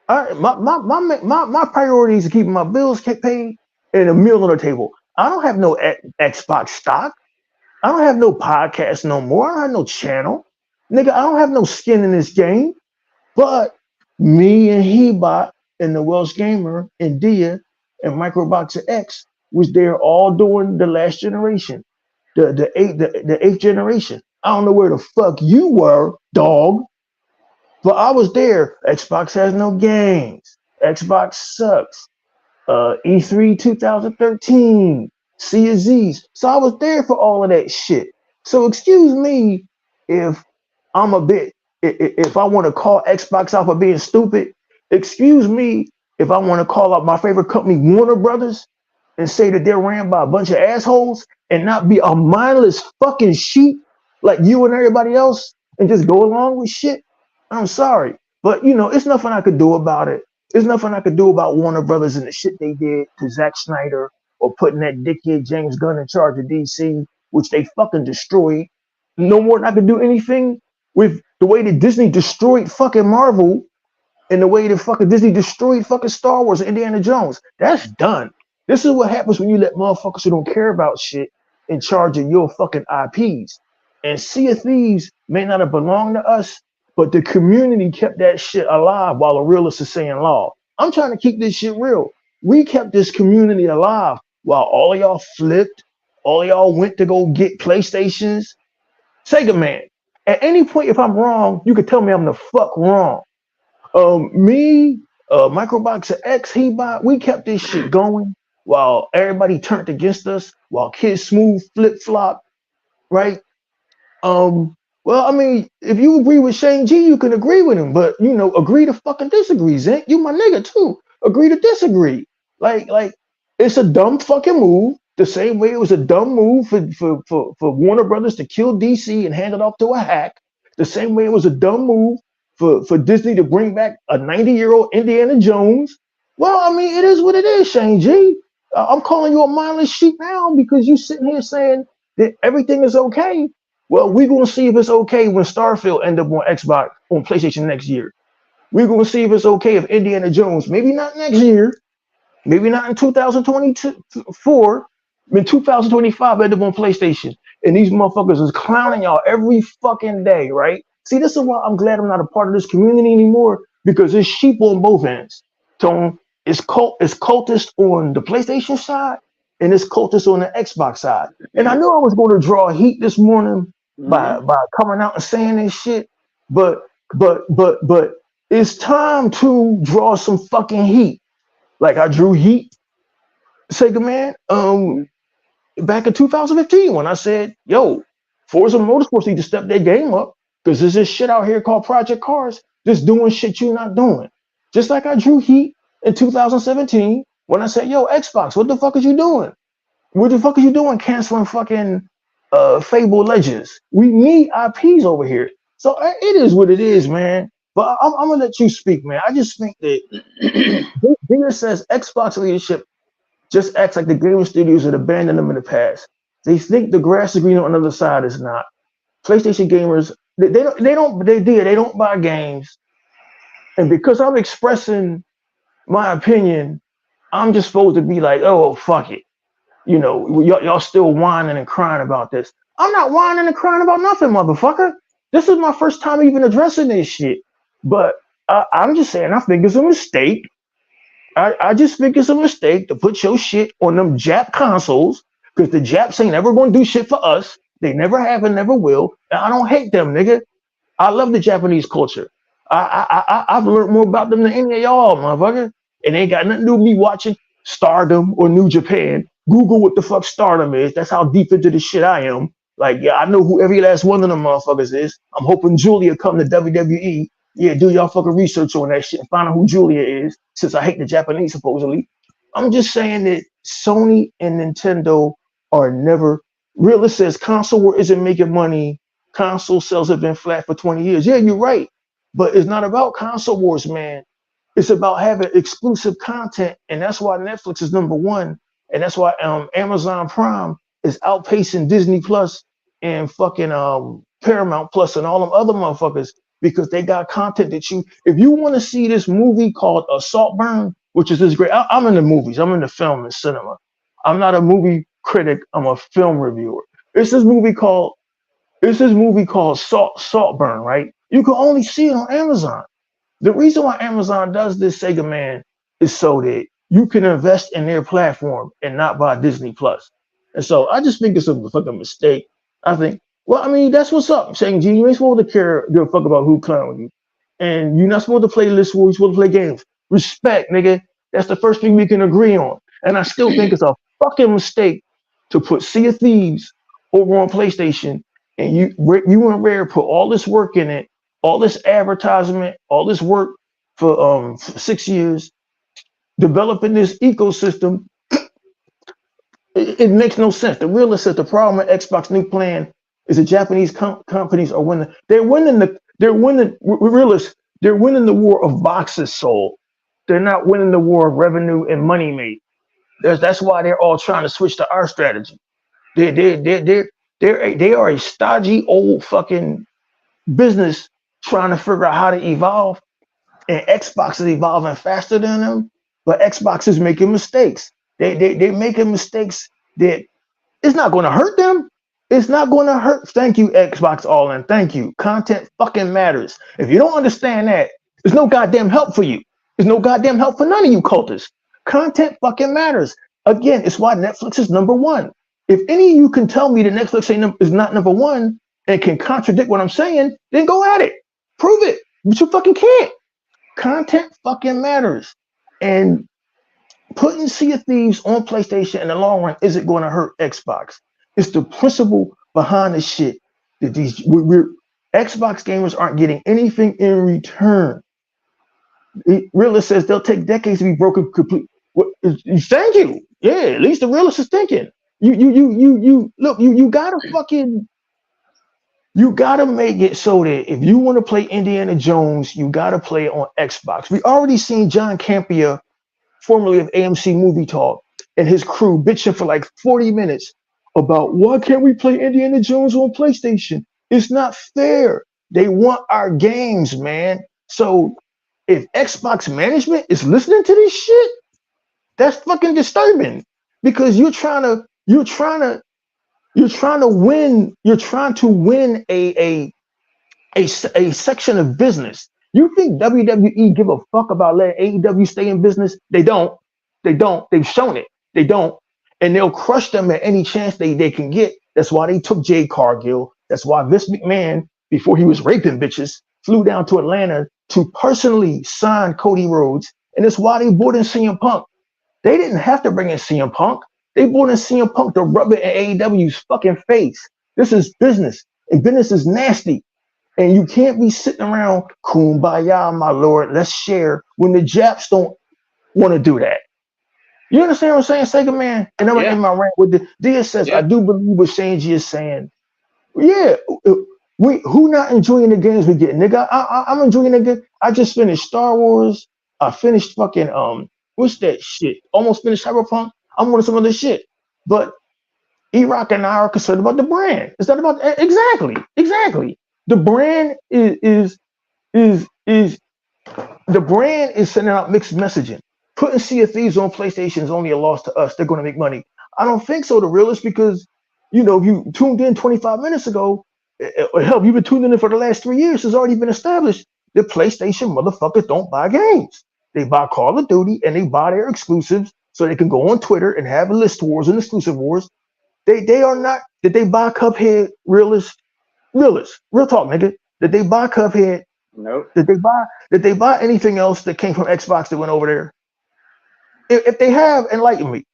My priority is to keep my bills paid and a meal on the table. I don't have no Xbox stock. I don't have no podcast no more. I don't have no channel. Nigga, I don't have no skin in this game. But me and Hebot and the Welsh Gamer and Dia and Microboxer X was there all during the last generation, the eighth generation. I don't know where the fuck you were, dog, but I was there. Xbox has no games. Xbox sucks. E3 2013, Sea of Z's. So I was there for all of that shit. So excuse me if I'm a bit, if I want to call Xbox out for being stupid. Excuse me if I want to call out my favorite company, Warner Brothers, and say that they're ran by a bunch of assholes and not be a mindless fucking sheep like you and everybody else and just go along with shit. I'm sorry, but it's nothing I could do about it. There's nothing I could do about Warner Brothers and the shit they did to Zack Snyder or putting that dickhead James Gunn in charge of DC, which they fucking destroyed. No more than I could do anything with the way that Disney destroyed fucking Marvel and the way that fucking Disney destroyed fucking Star Wars and Indiana Jones. That's done. This is what happens when you let motherfuckers who don't care about shit in charge of your fucking IPs. And Sea of Thieves may not have belonged to us, but the community kept that shit alive while the realists are saying law. I'm trying to keep this shit real. We kept this community alive while all of y'all flipped, all of y'all went to go get PlayStations. Sega Man, at any point, if I'm wrong, you can tell me I'm the fuck wrong. Microboxer X, Hebot, we kept this shit going while everybody turned against us, while Kid Smooth flip-flop, right? Well, I mean, if you agree with Shane G, you can agree with him, but agree to fucking disagree, Zink. You my nigga too. Agree to disagree. Like it's a dumb fucking move. The same way it was a dumb move for Warner Brothers to kill DC and hand it off to a hack. The same way it was a dumb move for Disney to bring back a 90-year-old Indiana Jones. Well, I mean, it is what it is, Shane G. I'm calling you a mindless sheep now because you sitting here saying that everything is okay. Well, we're going to see if it's okay when Starfield end up on Xbox, on PlayStation next year. We're going to see if it's okay if Indiana Jones, maybe not next year, maybe not in 2024, in 2025 end up on PlayStation. And these motherfuckers is clowning y'all every fucking day, right? See, this is why I'm glad I'm not a part of this community anymore, because there's sheep on both ends. Tone, it's cultist on the PlayStation side, and it's cultist on the Xbox side. And I knew I was going to draw heat this morning by coming out and saying this shit, but it's time to draw some fucking heat. Like I drew heat, Sega Man, back in 2015 when I said, yo, Forza Motorsports need to step their game up because there's this shit out here called Project Cars just doing shit you're not doing. Just like I drew heat in 2017 when I said, yo, Xbox, what the fuck is you doing? What the fuck are you doing canceling fucking Fable Legends? We need IPs over here. So it is what it is, man. But I'm going to let you speak, man. I just think that Dinger says Xbox leadership just acts like the gaming studios had abandoned them in the past. They think the grass is green on the other side is not. PlayStation gamers, they don't buy games. And because I'm expressing my opinion I'm just supposed to be like, oh, fuck it. You know, y'all still whining and crying about this. I'm not whining and crying about nothing, motherfucker. This is my first time even addressing this shit. But I'm just saying, I think it's a mistake. I just think it's a mistake to put your shit on them Jap consoles because the Japs ain't never going to do shit for us. They never have and never will. And I don't hate them, nigga. I love the Japanese culture. I've learned more about them than any of y'all, motherfucker. And they ain't got nothing to do with me watching Stardom or New Japan. Google what the fuck Stardom is. That's how deep into the shit I am. Like, yeah, I know who every last one of them motherfuckers is. I'm hoping Julia come to WWE. Yeah, do y'all fucking research on that shit and find out who Julia is, since I hate the Japanese supposedly. I'm just saying that Sony and Nintendo are never. Realist says console war isn't making money. Console sales have been flat for 20 years. Yeah, you're right. But it's not about console wars, man. It's about having exclusive content. And that's why Netflix is number one. And that's why Amazon Prime is outpacing Disney Plus and fucking Paramount Plus and all them other motherfuckers because they got content that if you want to see this movie called Saltburn, which is this great, I'm in the movies, I'm in the film and cinema. I'm not a movie critic, I'm a film reviewer. It's this movie called Saltburn, right? You can only see it on Amazon. The reason why Amazon does this, Sega Man, is so that you can invest in their platform and not buy Disney Plus. And so I just think it's a fucking mistake. I think, well, I mean, that's what's up, Shang G. You ain't supposed to give a fuck about who clown you. And you're not supposed to play list war, you're supposed to play games. Respect, nigga. That's the first thing we can agree on. And I still think it's a fucking mistake to put Sea of Thieves over on PlayStation and you and Rare put all this work in it, all this advertisement, all this work for 6 years, developing this ecosystem. It makes no sense. The realist says the problem with Xbox new plan is the Japanese companies are winning. They're winning realists. They're winning the war of boxes sold. They're not winning the war of revenue and money made. That's why they're all trying to switch to our strategy. They are a stodgy old fucking business trying to figure out how to evolve, and Xbox is evolving faster than them, but Xbox is making mistakes. They're making mistakes that it's not going to hurt them. It's not going to hurt. Thank you, Xbox All In. Thank you. Content fucking matters. If you don't understand that, there's no goddamn help for you. There's no goddamn help for none of you cultists. Content fucking matters. Again, it's why Netflix is number one. If any of you can tell me that Netflix is not number one and can contradict what I'm saying, then go at it. Prove it. But you fucking can't. Content fucking matters. And putting Sea of Thieves on PlayStation in the long run isn't going to hurt Xbox. It's the principle behind the shit that Xbox gamers aren't getting anything in return. Realist says they'll take decades to be broken complete. Thank you. Yeah, at least the realist is thinking. You gotta make it so that if you want to play Indiana Jones, you gotta play it on Xbox. We already seen John Campea, formerly of AMC Movie Talk, and his crew bitching for like 40 minutes about why can't we play Indiana Jones on PlayStation? It's not fair. They want our games, man. So if Xbox management is listening to this shit, that's fucking disturbing because you're trying to win a section of business. You think WWE give a fuck about letting AEW stay in business? They don't. They've shown it. They don't. And they'll crush them at any chance they can get. That's why they took Jade Cargill. That's why Vince McMahon, before he was raping bitches, flew down to Atlanta to personally sign Cody Rhodes. And that's why they brought in CM Punk. They didn't have to bring in CM Punk. They brought in CM Punk to rub it in AEW's fucking face. This is business. And business is nasty. And you can't be sitting around, kumbaya, my lord, let's share, when the Japs don't want to do that. You understand what I'm saying, Sega Man? And I'm in my rant with the Dia says, I do believe what Shanji is saying. Yeah, who not enjoying the games we get, nigga? I'm enjoying the game. I just finished Star Wars. I finished fucking what's that shit? Almost finished Cyberpunk. I'm on some other shit. But erock and I are concerned about the brand. It's not about exactly. The brand is the brand is sending out mixed messaging. putting Sea of Thieves on PlayStation is only a loss to us. They're going to make money. I don't think so, the realist, because you tuned in 25 minutes ago. Hell, you've been tuned in for the last 3 years. It's already been established that PlayStation motherfuckers don't buy games. They buy Call of Duty and they buy their exclusives so they can go on Twitter and have list wars and exclusive wars. They are not. Did they buy Cuphead? Realist, real talk, nigga. Did they buy Cuphead? Nope. Did they buy anything else that came from Xbox that went over there? If they have, enlighten me.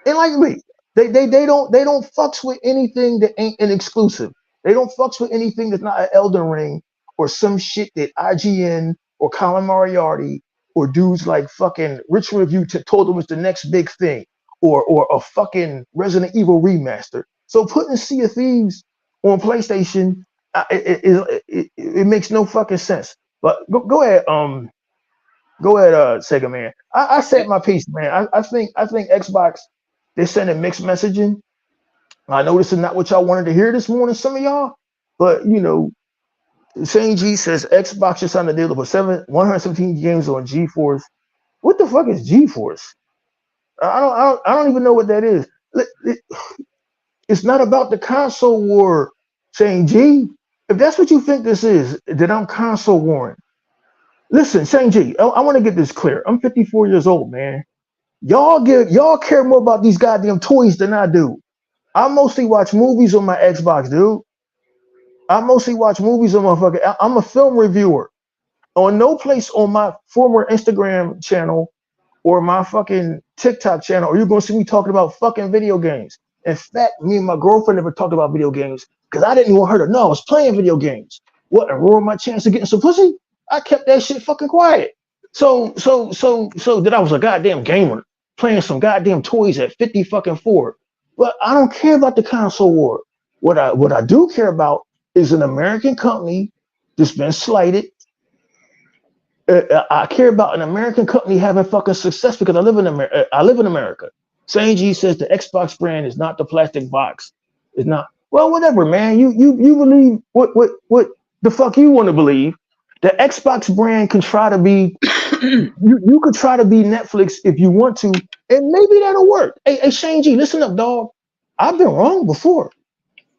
Enlighten me. They don't fucks with anything that ain't an exclusive. They don't fucks with anything that's not an Elden Ring or some shit that IGN or Colin Moriarty or dudes like fucking Rich Review told them was the next big thing, or a fucking Resident Evil remaster. So putting Sea of Thieves on PlayStation, it makes no fucking sense. But go ahead, Sega man. I said my piece, man. I think Xbox, they're sending mixed messaging. I know this is not what y'all wanted to hear this morning, some of y'all, but Shane G says Xbox just signed a deal for 117 games on GeForce. What the fuck is GeForce? I don't even know what that is. It's not about the console war, Shane G. If that's what you think this is, then I'm console warring. Listen, Shane G, I want to get this clear. I'm 54 years old, man. Y'all care more about these goddamn toys than I do. I mostly watch movies on my Xbox, dude. I mostly watch movies on my fucking. I'm a film reviewer. On no place on my former Instagram channel or my fucking TikTok channel are you gonna see me talking about fucking video games. In fact, me and my girlfriend never talked about video games because I didn't want her to know I was playing video games. What, and ruin my chance of getting some pussy? I kept that shit fucking quiet. So that I was a goddamn gamer playing some goddamn toys at 50 fucking 4. But I don't care about the console war. What I do care about is an American company that's been slighted. I care about an American company having fucking success because I live in America. Sane G says the Xbox brand is not the plastic box. It's not. Well, whatever, man. You believe what the fuck you want to believe. The Xbox brand can try to be. You could try to be Netflix if you want to, and maybe that'll work. Hey, Shane G, listen up, dog. I've been wrong before.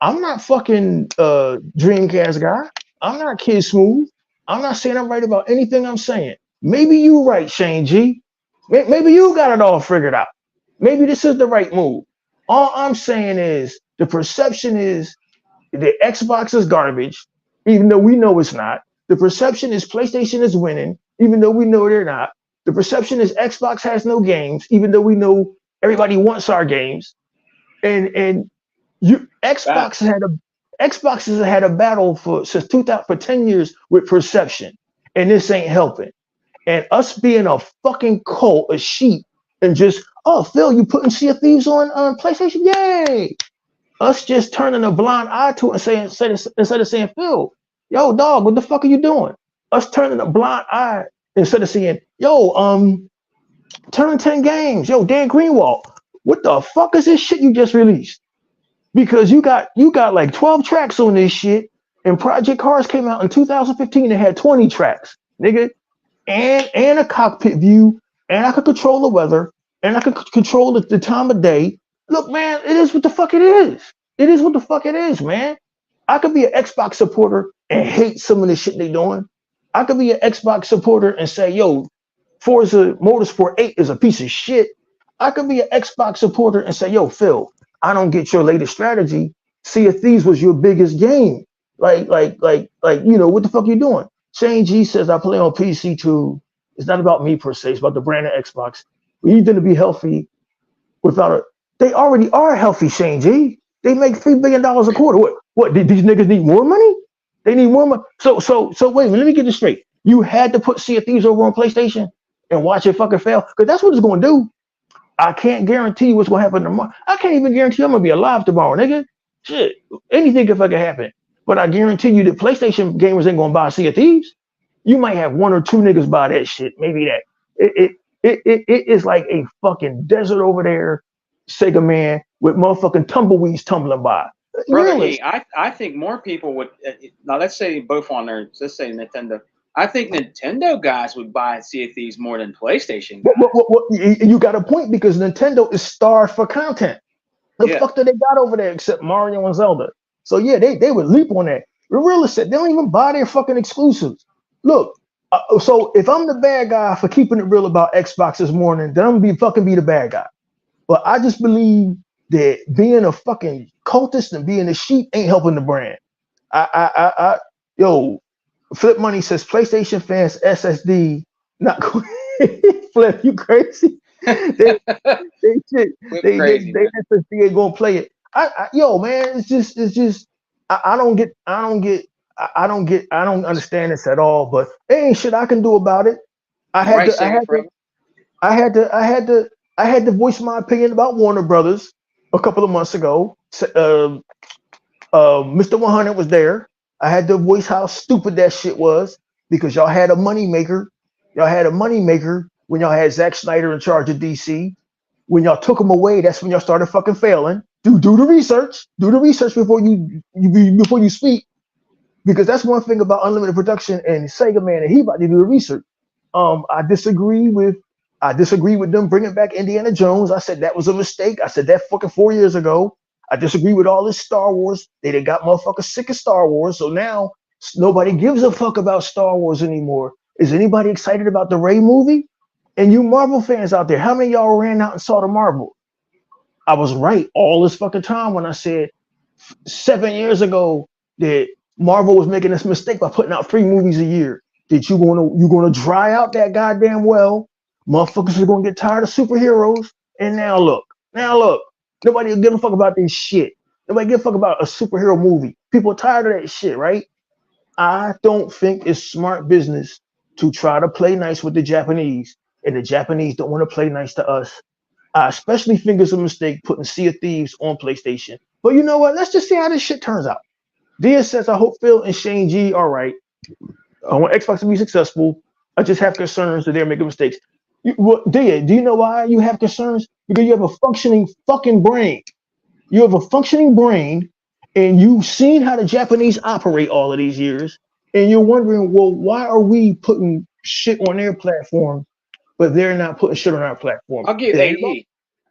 I'm not fucking Dreamcast guy. I'm not Kid Smooth. I'm not saying I'm right about anything I'm saying. Maybe you right, Shane G. Maybe you got it all figured out. Maybe this is the right move. All I'm saying is the perception is the Xbox is garbage, even though we know it's not. The perception is PlayStation is winning, even though we know they're not. The perception is Xbox has no games, even though we know everybody wants our games. And Xbox has had a battle since 2000 for 10 years with perception, and this ain't helping. And us being a fucking cult, a sheep, and just Phil, you putting Sea of Thieves on PlayStation? Yay! Us just turning a blind eye to it and saying instead of saying Phil, yo dog, what the fuck are you doing? Us turning a blind eye instead of saying turn 10 games, yo Dan Greenwald, what the fuck is this shit you just released? Because you got like 12 tracks on this shit, and Project Cars came out in 2015 and had 20 tracks, nigga, and a cockpit view, and I could control the weather, and I could control the time of day. Look, man, it is what the fuck it is. It is what the fuck it is, man. I could be an Xbox supporter and hate some of the shit they doing. I could be an Xbox supporter and say, yo, Forza Motorsport 8 is a piece of shit. I could be an Xbox supporter and say, yo, Phil, I don't get your latest strategy. Sea of Thieves was your biggest game. Like, what the fuck you doing? Shane G says, I play on PC too. It's not about me per se. It's about the brand of Xbox. We need them to be healthy without a. They already are healthy, Shane G. They make $3 billion a quarter. What? These niggas need more money? They need more money. So wait a minute. Let me get this straight. You had to put Sea of Thieves over on PlayStation and watch it fucking fail? Because that's what it's going to do. I can't guarantee you what's going to happen tomorrow. I can't even guarantee I'm going to be alive tomorrow, nigga. Shit. Anything can fucking happen. But I guarantee you that PlayStation gamers ain't going to buy Sea of Thieves. You might have one or two niggas buy that shit. Maybe that. It is like a fucking desert over there, Sega man, with motherfucking tumbleweeds tumbling by. Brother E, I think more people would. Now, let's say both on there. Let's say Nintendo. I think Nintendo guys would buy Sea of Thieves more than PlayStation guys. You got a point because Nintendo is starved for content. The Yeah, fuck do they got over there except Mario and Zelda? So yeah, they would leap on that. The real estate, they don't even buy their fucking exclusives. Look, so if I'm the bad guy for keeping it real about Xbox this morning, then I'm gonna be the bad guy. But I just believe that being a fucking cultist and being a sheep ain't helping the brand. Yo, Flip Money says PlayStation fans SSD not Flip, you crazy? they, they shit, we're crazy, they man. SSD ain't gonna play it. Yo, man, it's just, I don't get, I don't understand this at all. But there ain't shit I can do about it. I All had right, to, I Sega had to, forever. I had to, I had to, I had to voice my opinion about Warner Brothers a couple of months ago. Mr. 100 was there. I had to voice how stupid that shit was because y'all had a money maker. Y'all had a money maker when y'all had Zack Snyder in charge of DC. When y'all took him away, that's when y'all started fucking failing. Do the research. Do the research before you speak, because that's one thing about Unlimited Production and Sega Man, and he about to do the research. I disagree with them bringing back Indiana Jones. I said that was a mistake. I said that fucking 4 years ago. I disagree with all this Star Wars. They done got motherfuckers sick of Star Wars, so now nobody gives a fuck about Star Wars anymore. Is anybody excited about the Rey movie? And you Marvel fans out there, how many of y'all ran out and saw the Marvel? I was right all this fucking time when I said 7 years ago that Marvel was making this mistake by putting out 3 movies a year. That you gonna dry out that goddamn well. Motherfuckers are gonna get tired of superheroes. And now look, nobody will give a fuck about this shit. Nobody give a fuck about a superhero movie. People are tired of that shit, right? I don't think it's smart business to try to play nice with the Japanese, and the Japanese don't want to play nice to us. I especially think it's a mistake putting Sea of Thieves on PlayStation. But you know what? Let's just see how this shit turns out. Dia says, I hope Phil and Shane G are right. I want Xbox to be successful. I just have concerns that they're making mistakes. Dia, do you know why you have concerns? Because you have a functioning fucking brain. You have a functioning brain, and you've seen how the Japanese operate all of these years, and you're wondering, well, why are we putting shit on their platform, but they're not putting shit on our platform? I'll give It ain't about AE.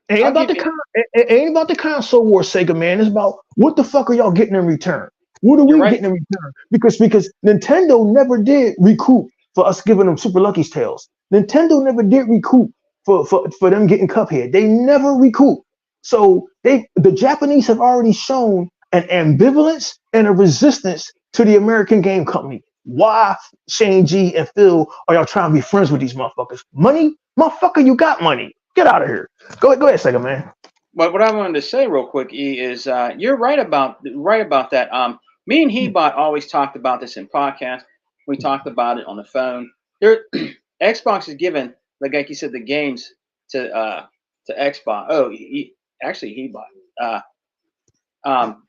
it ain't I'll about give the you. it ain't about the console war, Sega man. It's about what the fuck are y'all getting in return? What are You're we right. getting in return? Because Nintendo never did recoup for us giving them Super Lucky's Tales. Nintendo never did recoup for them getting Cuphead. They never recoup. So the Japanese have already shown an ambivalence and a resistance to the American game company. Why, Shane G and Phil, are y'all trying to be friends with these motherfuckers? Money? Motherfucker, you got money. Get out of here. Go ahead, Sega man. But what I wanted to say real quick, E, is you're right about that. Me and Hebot always talked about this in podcasts. We talked about it on the phone. There, Xbox is giving, like you said, the games to Xbox. Oh, actually Hebot.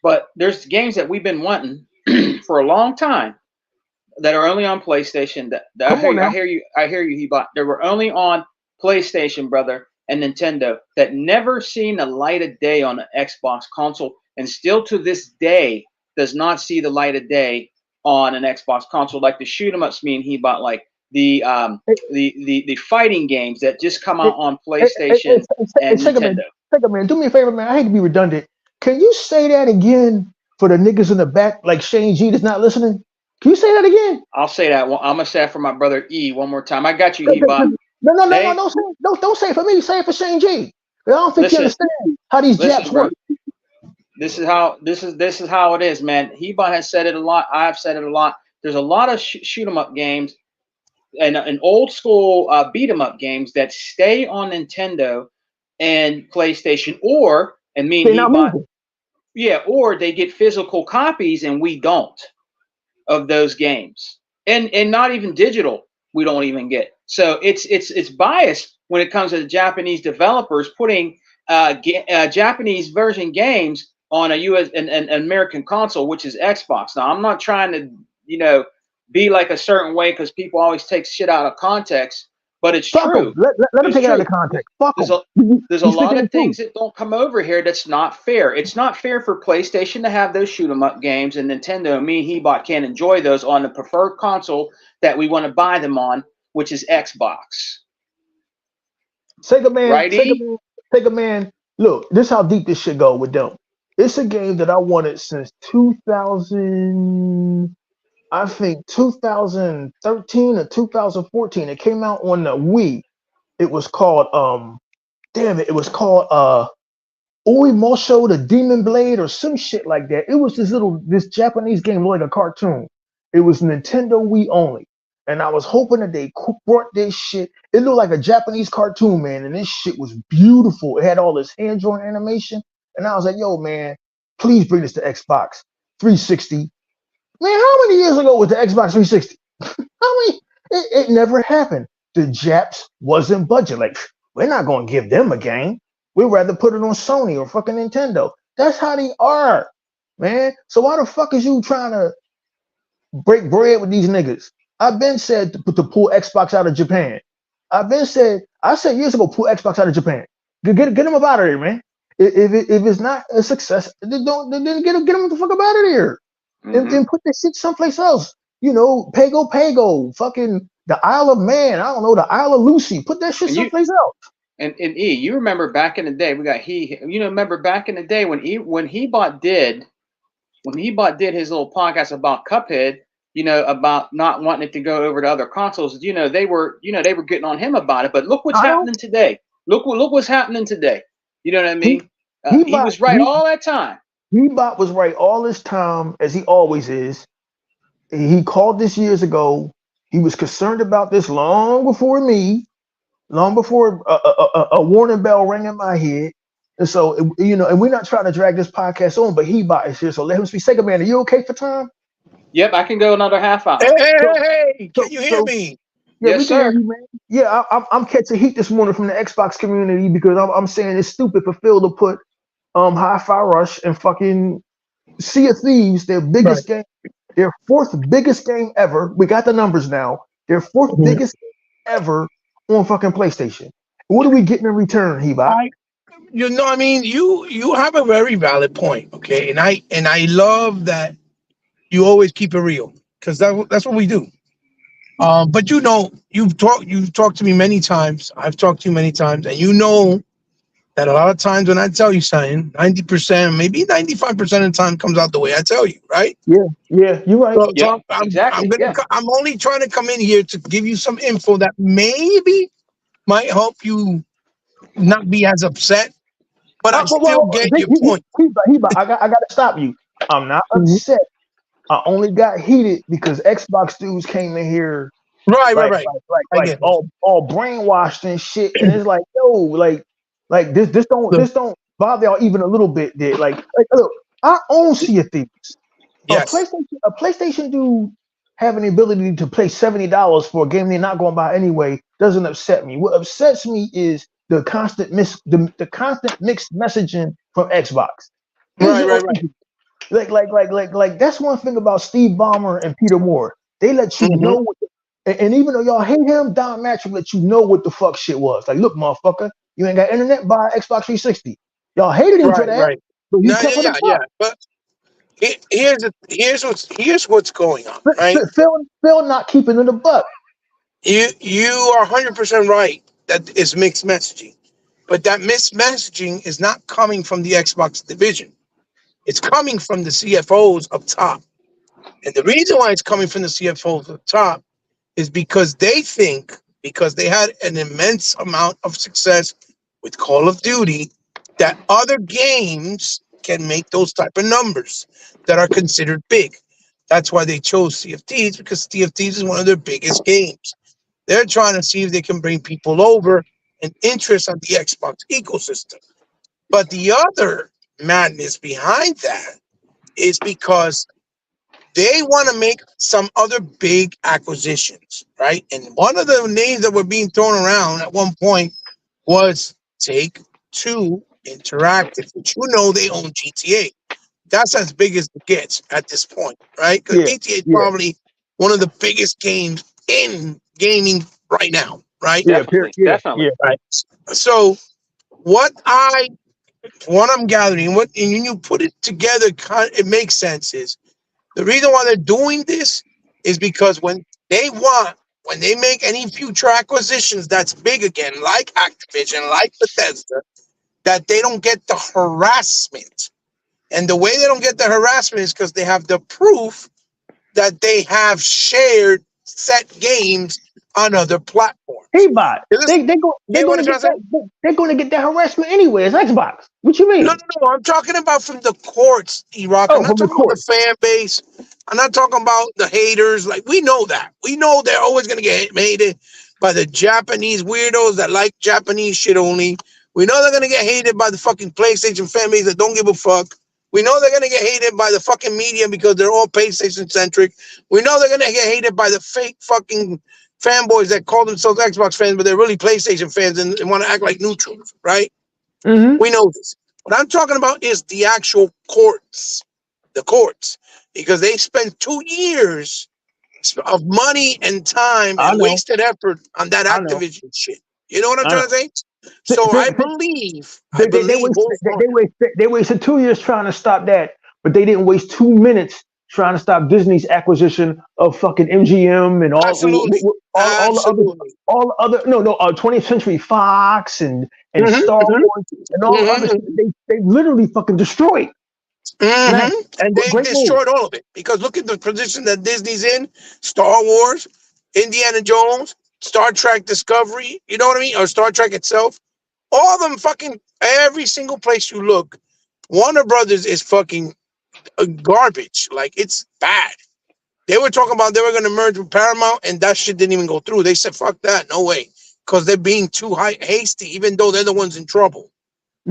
But there's games that we've been wanting for a long time that are only on PlayStation. That Come on now. I hear you, Hebot. They were only on PlayStation, brother, and Nintendo that never seen the light of day on an Xbox console, and still to this day does not see the light of day on an Xbox console. Like the shoot 'em ups, me and Hebot, like the Hey, the fighting games that just come hey, out on hey, PlayStation and Sega Nintendo. man, Sega man, do me a favor, man. I hate to be redundant. Can you say that again for the niggas in the back, like Shane G that's not listening? Can you say that again? I'll say that. I'm gonna say that for my brother E one more time. I got you, Hebot. No, They don't say it for me. Say it for Shane G. I don't think you listen, understand how these Japs listen, bro. work. This is how it is, man. Hebot has said it a lot. I've said it a lot. There's a lot of shoot 'em up games and old school beat 'em up games that stay on Nintendo and PlayStation, or and me and They're not Hebot, moving. yeah, or they get physical copies and we don't of those games, and not even digital. We don't even get. So it's biased when it comes to the Japanese developers putting Japanese version games on a U.S. an American console, which is Xbox. Now I'm not trying to be like a certain way because people always take shit out of context. But it's Fuck them. true. Let them It's take it out true. of context. Fuck There's them. there's a You lot speaking the of things truth. that don't come over here that's not fair. It's not fair for PlayStation to have those shoot 'em up games, and Nintendo, me, Hebot, can't enjoy those on the preferred console that we want to buy them on, which is Xbox. Sega man, Right, E? Sega man. Look, this is how deep this shit go with them. It's a game that I wanted since 2000. I think 2013 or 2014. It came out on the Wii. It was called damn it. It was called Uemusho the Demon Blade or some shit like that. It was this Japanese game like a cartoon. It was Nintendo Wii only. And I was hoping that they brought this shit. It looked like a Japanese cartoon, man, and this shit was beautiful. It had all this hand-drawn animation. And I was like, yo, man, please bring this to Xbox 360. Man, how many years ago was the Xbox 360? How many? It never happened. The Japs wasn't budget. Like, we're not going to give them a game. We'd rather put it on Sony or fucking Nintendo. That's how they are, man. So why the fuck is you trying to break bread with these niggas? I've been said to pull Xbox out of Japan. I said years ago, pull Xbox out of Japan. Get them up out of there, man. If it's not a success, then get them the fuck up out of there. And put that shit someplace else. You know, Pago, fucking the Isle of Man. I don't know, the Isle of Lucy. Put that shit someplace else. And E, you remember back in the day, remember back in the day when Hebot did his little podcast about Cuphead, about not wanting it to go over to other consoles, they were getting on him about it. But look what's happening today. Look what's happening today. You know what I mean? He was right all that time. Hebot was right all this time, as he always is. He called this years ago. He was concerned about this long before me, long before a warning bell rang in my head. And so, and we're not trying to drag this podcast on, but Hebot is here. So let him speak. Sega man, are you okay for time? Yep, I can go another half hour. Hey, can you hear me? Yeah, yes, we can sir. hear you, man. Yeah, I'm catching heat this morning from the Xbox community because I'm saying it's stupid for Phil to put Hi-Fi Rush and fucking Sea of Thieves, their biggest game, their fourth biggest game ever. We got the numbers now. Their fourth biggest game ever on fucking PlayStation. What are we getting in return, Hebot? I mean, you have a very valid point, okay? And I love that you always keep it real because that's what we do. But you've talked to me many times. I've talked to you many times, and you know that a lot of times when I tell you something, 90%, maybe 95% of the time comes out the way I tell you, right? Yeah, you're right. So exactly. I'm only trying to come in here to give you some info that maybe might help you not be as upset, but I still get your point. Hebot, I got to stop you. I'm not upset. I only got heated because Xbox dudes came in here Right. like all brainwashed and shit. And it's like, yo, like this don't bother y'all even a little bit. Like look, I own Sea of Thieves. Yes. A PlayStation dude having the ability to pay $70 for a game they're not going to buy anyway doesn't upset me. What upsets me is the constant the constant mixed messaging from Xbox. Right. Like that's one thing about Steve Ballmer and Peter Moore. They let you know and even though y'all hate him, Don Mattrick let you know what the fuck shit was. Like, look, motherfucker, you ain't got internet, buy Xbox 360. Y'all hated him for that. Right. But he kept it Yeah. But here's what's going on, right? Phil not keeping it a buck. You are 100% right that it's mixed messaging, but that mixed messaging is not coming from the Xbox division. It's coming from the CFOs up top. And the reason why it's coming from the CFOs up top is because they think, because they had an immense amount of success with Call of Duty, that other games can make those type of numbers that are considered big. That's why they chose Sea of Thieves, because Sea of Thieves is one of their biggest games. They're trying to see if they can bring people over and interest on the Xbox ecosystem. But the other madness behind that is because they want to make some other big acquisitions, right? And one of the names that were being thrown around at one point was Take-Two Interactive, which they own GTA. That's as big as it gets at this point, right? Because GTA is probably one of the biggest games in gaming right now. right? Yeah, Definitely, yeah, definitely. yeah. Right. So what I'm gathering, and when you put it together, it makes sense. Is the reason why they're doing this is because when they make any future acquisitions that's big again, like Activision, like Bethesda, that they don't get the harassment. And the way they don't get the harassment is because they have the proof that they have shared set games on other platforms. He bought. Is this, They're you know what gonna I'm get trying to say? that. They're gonna get that harassment anyway. It's Xbox. What you No, mean? no, no. I'm talking about from the courts, Erock. I'm Oh, not from the talking about the court. fan base. I'm not talking about the haters. Like, we know that. We know they're always going to get hated by the Japanese weirdos that like Japanese shit only. We know they're going to get hated by the fucking PlayStation fan base that don't give a fuck. We know they're going to get hated by the fucking media because they're all PlayStation centric. We know they're going to get hated by the fake fucking fanboys that call themselves Xbox fans, but they're really PlayStation fans and want to act like neutrals, right? Mm-hmm. We know this. What I'm talking about is the actual courts, the courts, because they spent 2 years of money and time I and know. wasted effort on that I know. Activision shit. You know what I'm I trying know. to say? Th- So th- I th- believe, they they wasted 2 years trying to stop that, but they didn't waste 2 minutes trying to stop Disney's acquisition of fucking MGM and absolutely, all the other absolutely. 20th Century Fox and Star Mm-hmm, Wars and all the other mm-hmm, shit they literally fucking destroyed. Man, And they great move. destroyed all of it because look at the position that Disney's in: Star Wars, Indiana Jones, Star Trek Discovery. You know what I mean? Or Star Trek itself. All of them fucking every single place you look, Warner Brothers is fucking garbage. Like, it's bad. They were talking about they were going to merge with Paramount, and that shit didn't even go through. They said, "Fuck that, no way," because they're being too hasty, even though they're the ones in trouble.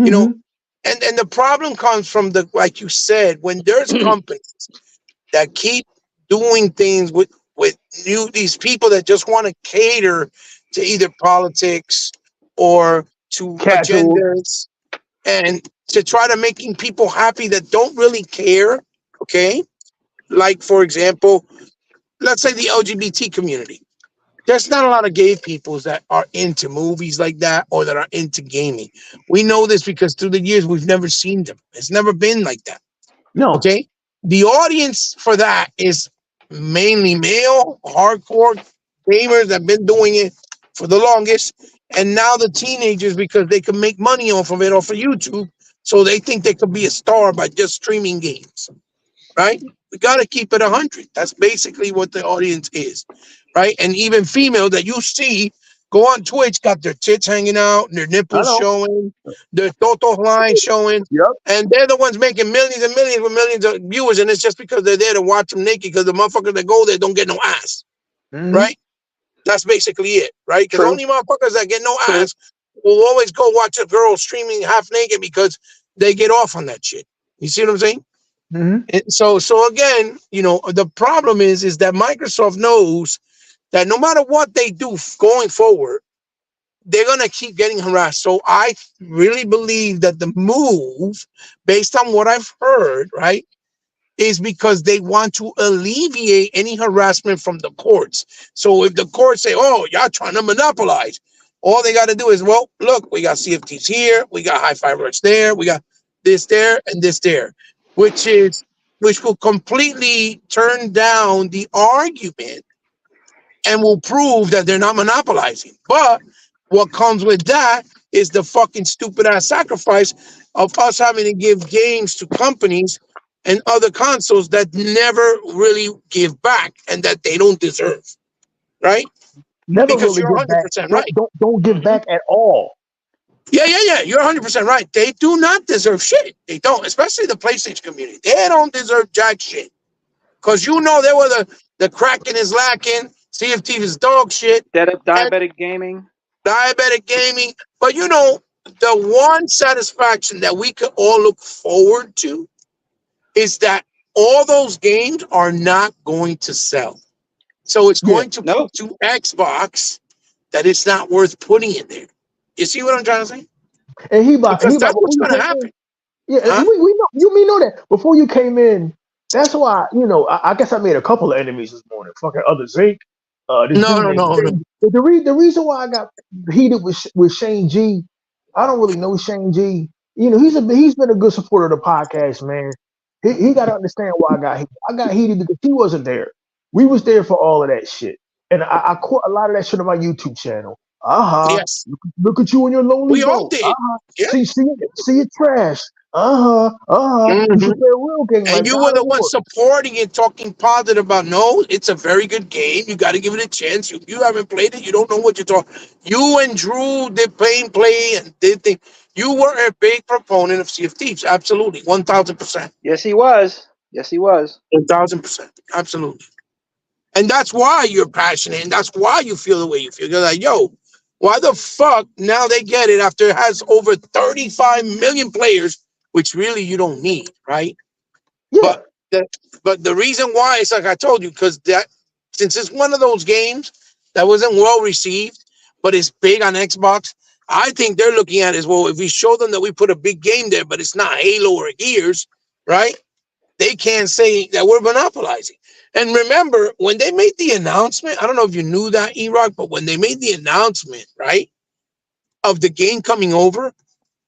You know, Mm-hmm. and the problem comes from the, like you said, when there's companies that keep doing things with these people that just want to cater to either politics or to Casual. agendas and to try to making people happy that don't really care. Okay, like for example, let's say the LGBT community. There's not a lot of gay people that are into movies like that or that are into gaming. We know this because through the years we've never seen them. It's never been like that. No. Okay. The audience for that is mainly male, hardcore gamers that have been doing it for the longest. And now the teenagers, because they can make money off of it, off of YouTube. So they think they could be a star by just streaming games, right? We got to keep it 100. That's basically what the audience is, right? And even female that you see go on Twitch, got their tits hanging out, their I nipples know. showing, their toto line showing, Yep. and they're the ones making millions and millions with millions of viewers, and it's just because they're there to watch them naked because the motherfuckers that go there don't get no ass, Mm-hmm. right? That's basically it, right? Because True. only motherfuckers that get no True. ass will always go watch a girl streaming half naked because they get off on that shit. You see what I'm saying? Mm-hmm. So again, the problem is that Microsoft knows that no matter what they do going forward, they're gonna keep getting harassed. So I really believe that the move, based on what I've heard, right, is because they want to alleviate any harassment from the courts. So if the courts say, "Oh, y'all trying to monopolize," all they got to do is, well, look, we got CFTs here, we got Hi-Fi Rush there, we got this there and this there, which will completely turn down the argument and will prove that they're not monopolizing. But what comes with that is the fucking stupid ass sacrifice of us having to give games to companies and other consoles that never really give back and that they don't deserve, right? Never Because really you're give back. 100% right. Don't give Mhm. back at all. Yeah. You're 100% right. They do not deserve shit. They don't, especially the PlayStation community. They don't deserve jack shit. Because they were the cracking is lacking, CFT is dog shit, and Diabetic gaming. diabetic gaming. But the one satisfaction that we could all look forward to is that all those games are not going to sell. So it's Yeah. going to Nope. prove to Xbox that it's not worth putting in there. You see what I'm trying to say? And Because he bought that's before what's you going to came in. happen. Yeah, Huh? we know you know that before you came in. That's why I guess I made a couple of enemies this morning. Fucking other Zinc. This No, dude no, named no, no. Shane. The reason why I got heated with Shane G, I don't really know Shane G. You know, he's been a good supporter of the podcast, man. He got to understand why I got heated. I got heated because he wasn't there. We was there for all of that shit, and I caught a lot of that shit on my YouTube channel. Yes, Look at you in your lonely we all boat. did. Yeah. See it trash. You should Mhm. play a real game And like you God were of the one War. supporting it, talking positive about. No, it's a very good game. You got to give it a chance. You haven't played it. You don't know what you're talking. You and Drew did play and did things. You were a big proponent of Sea of Thieves. Absolutely, 1,000%, Yes, he was. Yes, he was. 1,000%, absolutely. And that's why you're passionate, and that's why you feel the way you feel. You're like, yo, why the fuck now they get it after it has over 35 million players, which really you don't need, right? Yeah. But the the reason why is like I told you, because that since it's one of those games that wasn't well received, but it's big on Xbox. I think they're looking at it as well. If we show them that we put a big game there, but it's not Halo or Gears, right? They can't say that we're monopolizing. And remember, when they made the announcement, I don't know if you knew that, Erock, but when they made the announcement, right, of the game coming over,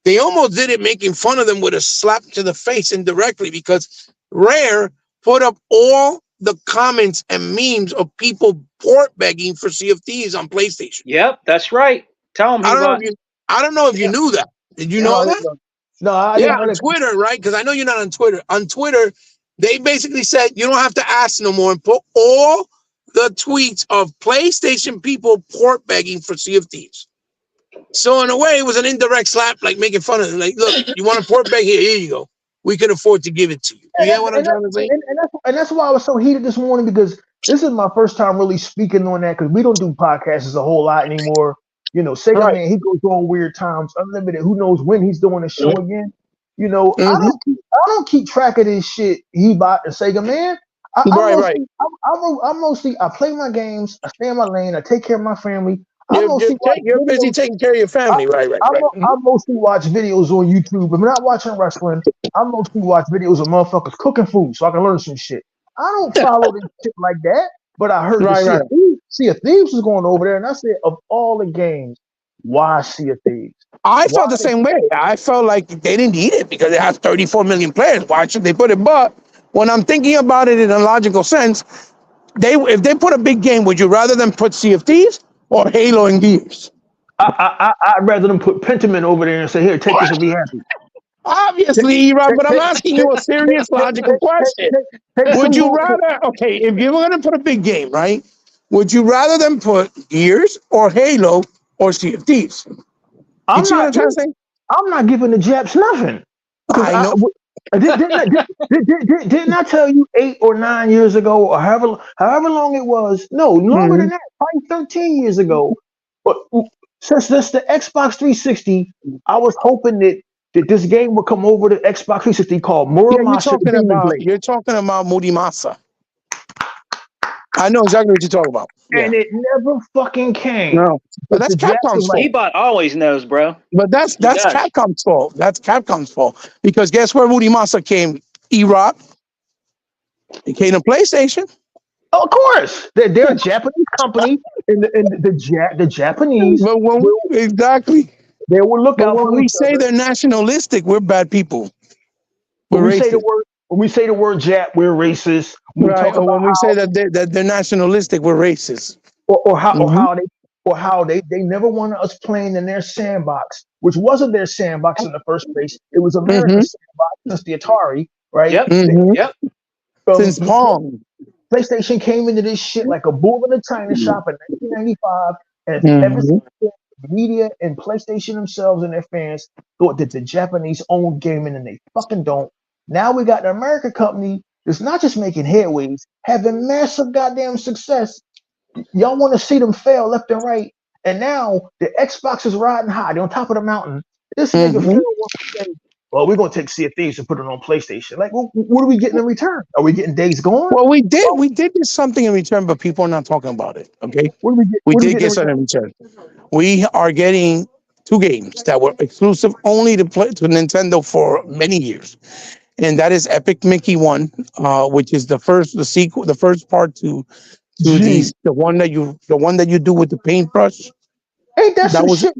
they almost did it making fun of them with a slap to the face indirectly because Rare put up all the comments and memes of people port begging for Sea of Thieves on PlayStation. Yep, that's right. Tell him I he don't know if bought. you I don't know if you Yeah. knew that. Did you No, know I didn't that? know. No, I Yeah, didn't know on that. Twitter, right? Because I know you're not on Twitter. On Twitter, they basically said you don't have to ask no more and put all the tweets of PlayStation people port begging for Sea of Thieves. So in a way, it was an indirect slap, like making fun of them. Like, look, you want a port bag here? Here you go. We can afford to give it to you. You And get that's, what I'm and, trying that's, to say? and that's why I was so heated this morning because this is my first time really speaking on that because we don't do podcasts a whole lot anymore. You know, Sega Right. Man, he goes on weird times, unlimited. Who knows when he's doing a show again? You know, Mm-hmm. I don't keep track of this shit he bought and Sega Man. Right, right. I'm mostly I play my games, I stay in my lane, I take care of my family. I mostly watch You're busy videos. taking care of your I, family. Right, right, right. I mostly watch videos on YouTube. If I'm not watching wrestling, I mostly watch videos of motherfuckers cooking food so I can learn some shit. I don't follow this shit like that, but I heard the Right, right. Sea of Thieves was going over there, and I said, of all the games, why Sea of Thieves? I Why? felt the same way. I felt like they didn't need it because it has 34 million players. Why should they put it? But when I'm thinking about it in a logical sense, if they put a big game, would you rather them put Sea of Thieves or Halo and Gears? I'd rather them put Pentiment over there and say, here, take this and be happy. Obviously, Erock, but I'm Take, asking take, you a serious, logical question. take Would some you more. rather, okay, if you're going to put a big game, right? Would you rather them put Gears or Halo or Sea of Thieves? You I'm see what not. I'm trying to say? I'm not giving the Japs nothing. Because I know. didn't I tell you 8 or 9 years ago, or however long it was? No, longer than Mhm. that, probably 13 years ago. But since this the Xbox 360, I was hoping that this game would come over to Xbox 360 called Yeah, you're Muramasa talking Demon about Blade, Moody Masa. I know exactly what you're talking about. Yeah. and it never fucking came. No. But But that's the Japs was Capcom's like, fault. Ebot always knows, bro. But that's He does. Capcom's fault. That's Capcom's fault. Because guess where Moody Masa came? Erock. He came to PlayStation. of course, they're a Japanese company, and the Japanese But when, will exactly. they will look But out when for we each say other. they're nationalistic, we're bad people. When We're we say the racist. word when we say the word Jap, we're racist. When we Right. talk Or about when we say that they're nationalistic, we're racist. or how or Mm-hmm. how they or how they never wanted us playing in their sandbox, which wasn't their sandbox in the first place. It was Mm-hmm. America's sandbox since the Atari, right? Yep. Mm-hmm. Yep. Since Pong. PlayStation came into this shit like a bull in a china shop in 1995, and ever Mm-hmm. since then, the media and PlayStation themselves and their fans thought that the Japanese owned gaming, and they fucking don't. Now we got the American company that's not just making headways, having massive goddamn success. Y'all want to see them fail left and right, and now the Xbox is riding high. They're on top of the mountain. This nigga Mm-hmm. Phil wants to say, "Well, we're gonna take Sea of Thieves and put it on PlayStation." Like, well, what are we getting in return? Are we getting Days Gone? Well, we did get something in return, but people are not talking about it. Okay, What do we get? we What do we did get in get return? something in return. We are getting two games that were exclusive only to Nintendo for many years, and that is Epic Mickey 1, which is the first part to to Gee, the one that you do with the paintbrush. ain't that That some was shit?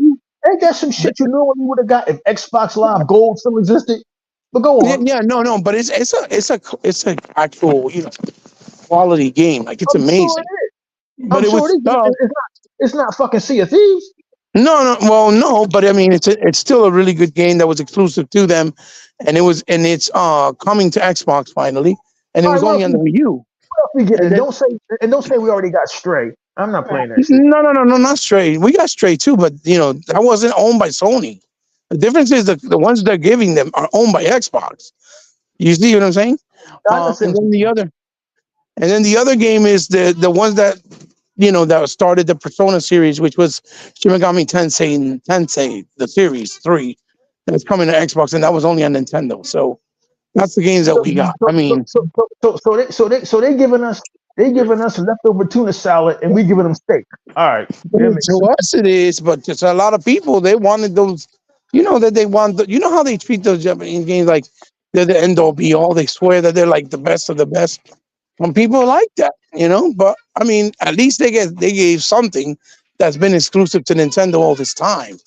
Ain't that some shit you normally would have got if Xbox Live Gold still existed? But go yeah, on. yeah, no, but it's a actual quality game. Like it's I'm sure amazing. it is. But I'm it sure was it is. But tough. it's not fucking Sea of Thieves. No, no, well, no, but I mean, it's still a really good game that was exclusive to them, and it's coming to Xbox finally, and it All right, was only on the Wii U. what else we getting? And And then don't say we already got Stray. I'm not playing that shit. no, no, no, no, not Stray. We got Stray too, but that wasn't owned by Sony. The difference is the ones they're giving them are owned by Xbox. You see what I'm saying? I understand And what then you're the saying. other, and then the other game is the ones that that started the Persona series, which was Shin Megami Tensei, the series 3, that's coming to Xbox, and that was only on Nintendo. So that's the games that So we got. so I mean, they giving us leftover tuna salad and we giving them steak. All right, that makes to sense. us it is, but to a lot of people, they wanted those. That they want. How they treat those Japanese games like they're the end all be all. They swear that they're like the best of the best. Some people like that. But I mean, at least they gave something that's been exclusive to Nintendo all this time.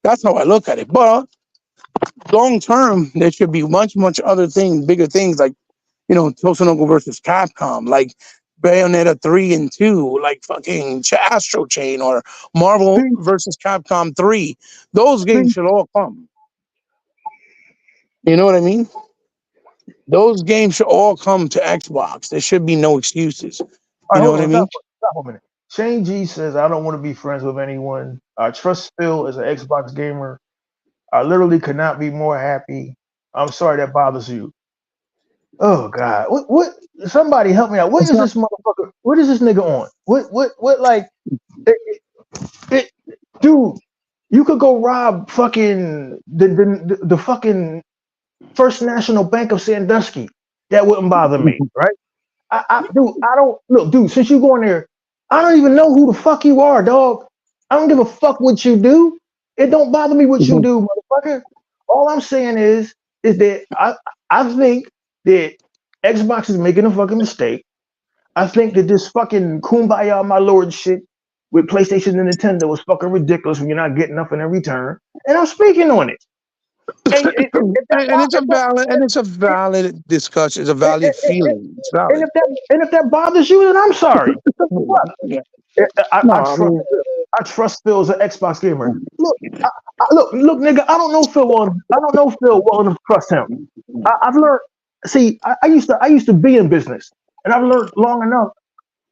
That's how I look at it. But long term, there should be much other things, bigger things like Tosonogo versus Capcom, like Bayonetta 3 and 2, like fucking Astro Chain or Marvel See, versus Capcom 3. Those games see. should all come. You know what I mean? Those games should all come to Xbox. There should be no excuses. All You right, know hold what I on, mean? stop a minute. Shane G says I don't want to be friends with anyone. I trust Phil as an Xbox gamer. I literally could not be more happy. I'm sorry that bothers you. Oh God, what? Somebody help me out. What It's is not. this motherfucker? What is this nigga on? What? Like, it, it, dude, you could go rob fucking the fucking First National Bank of Sandusky. That wouldn't bother me, right? Dude, I don't look, dude. Since you going there, I don't even know who the fuck you are, dog. I don't give a fuck what you do. It don't bother me what you do, motherfucker. All I'm saying is that I think that Xbox is making a fucking mistake. I think that this fucking kumbaya my lord shit with PlayStation and Nintendo was fucking ridiculous when you're not getting nothing in return. And I'm speaking on it. And And it's a valid discussion. It's a valid feeling. It's valid. if that bothers you, then I'm sorry. What? Yeah. I, No, I I trust mean, I trust Phil as an Xbox gamer. Look, nigga. I don't know Phil well. I don't know Phil well enough to trust him. I've learned. See, I used to be in business, and I've learned long enough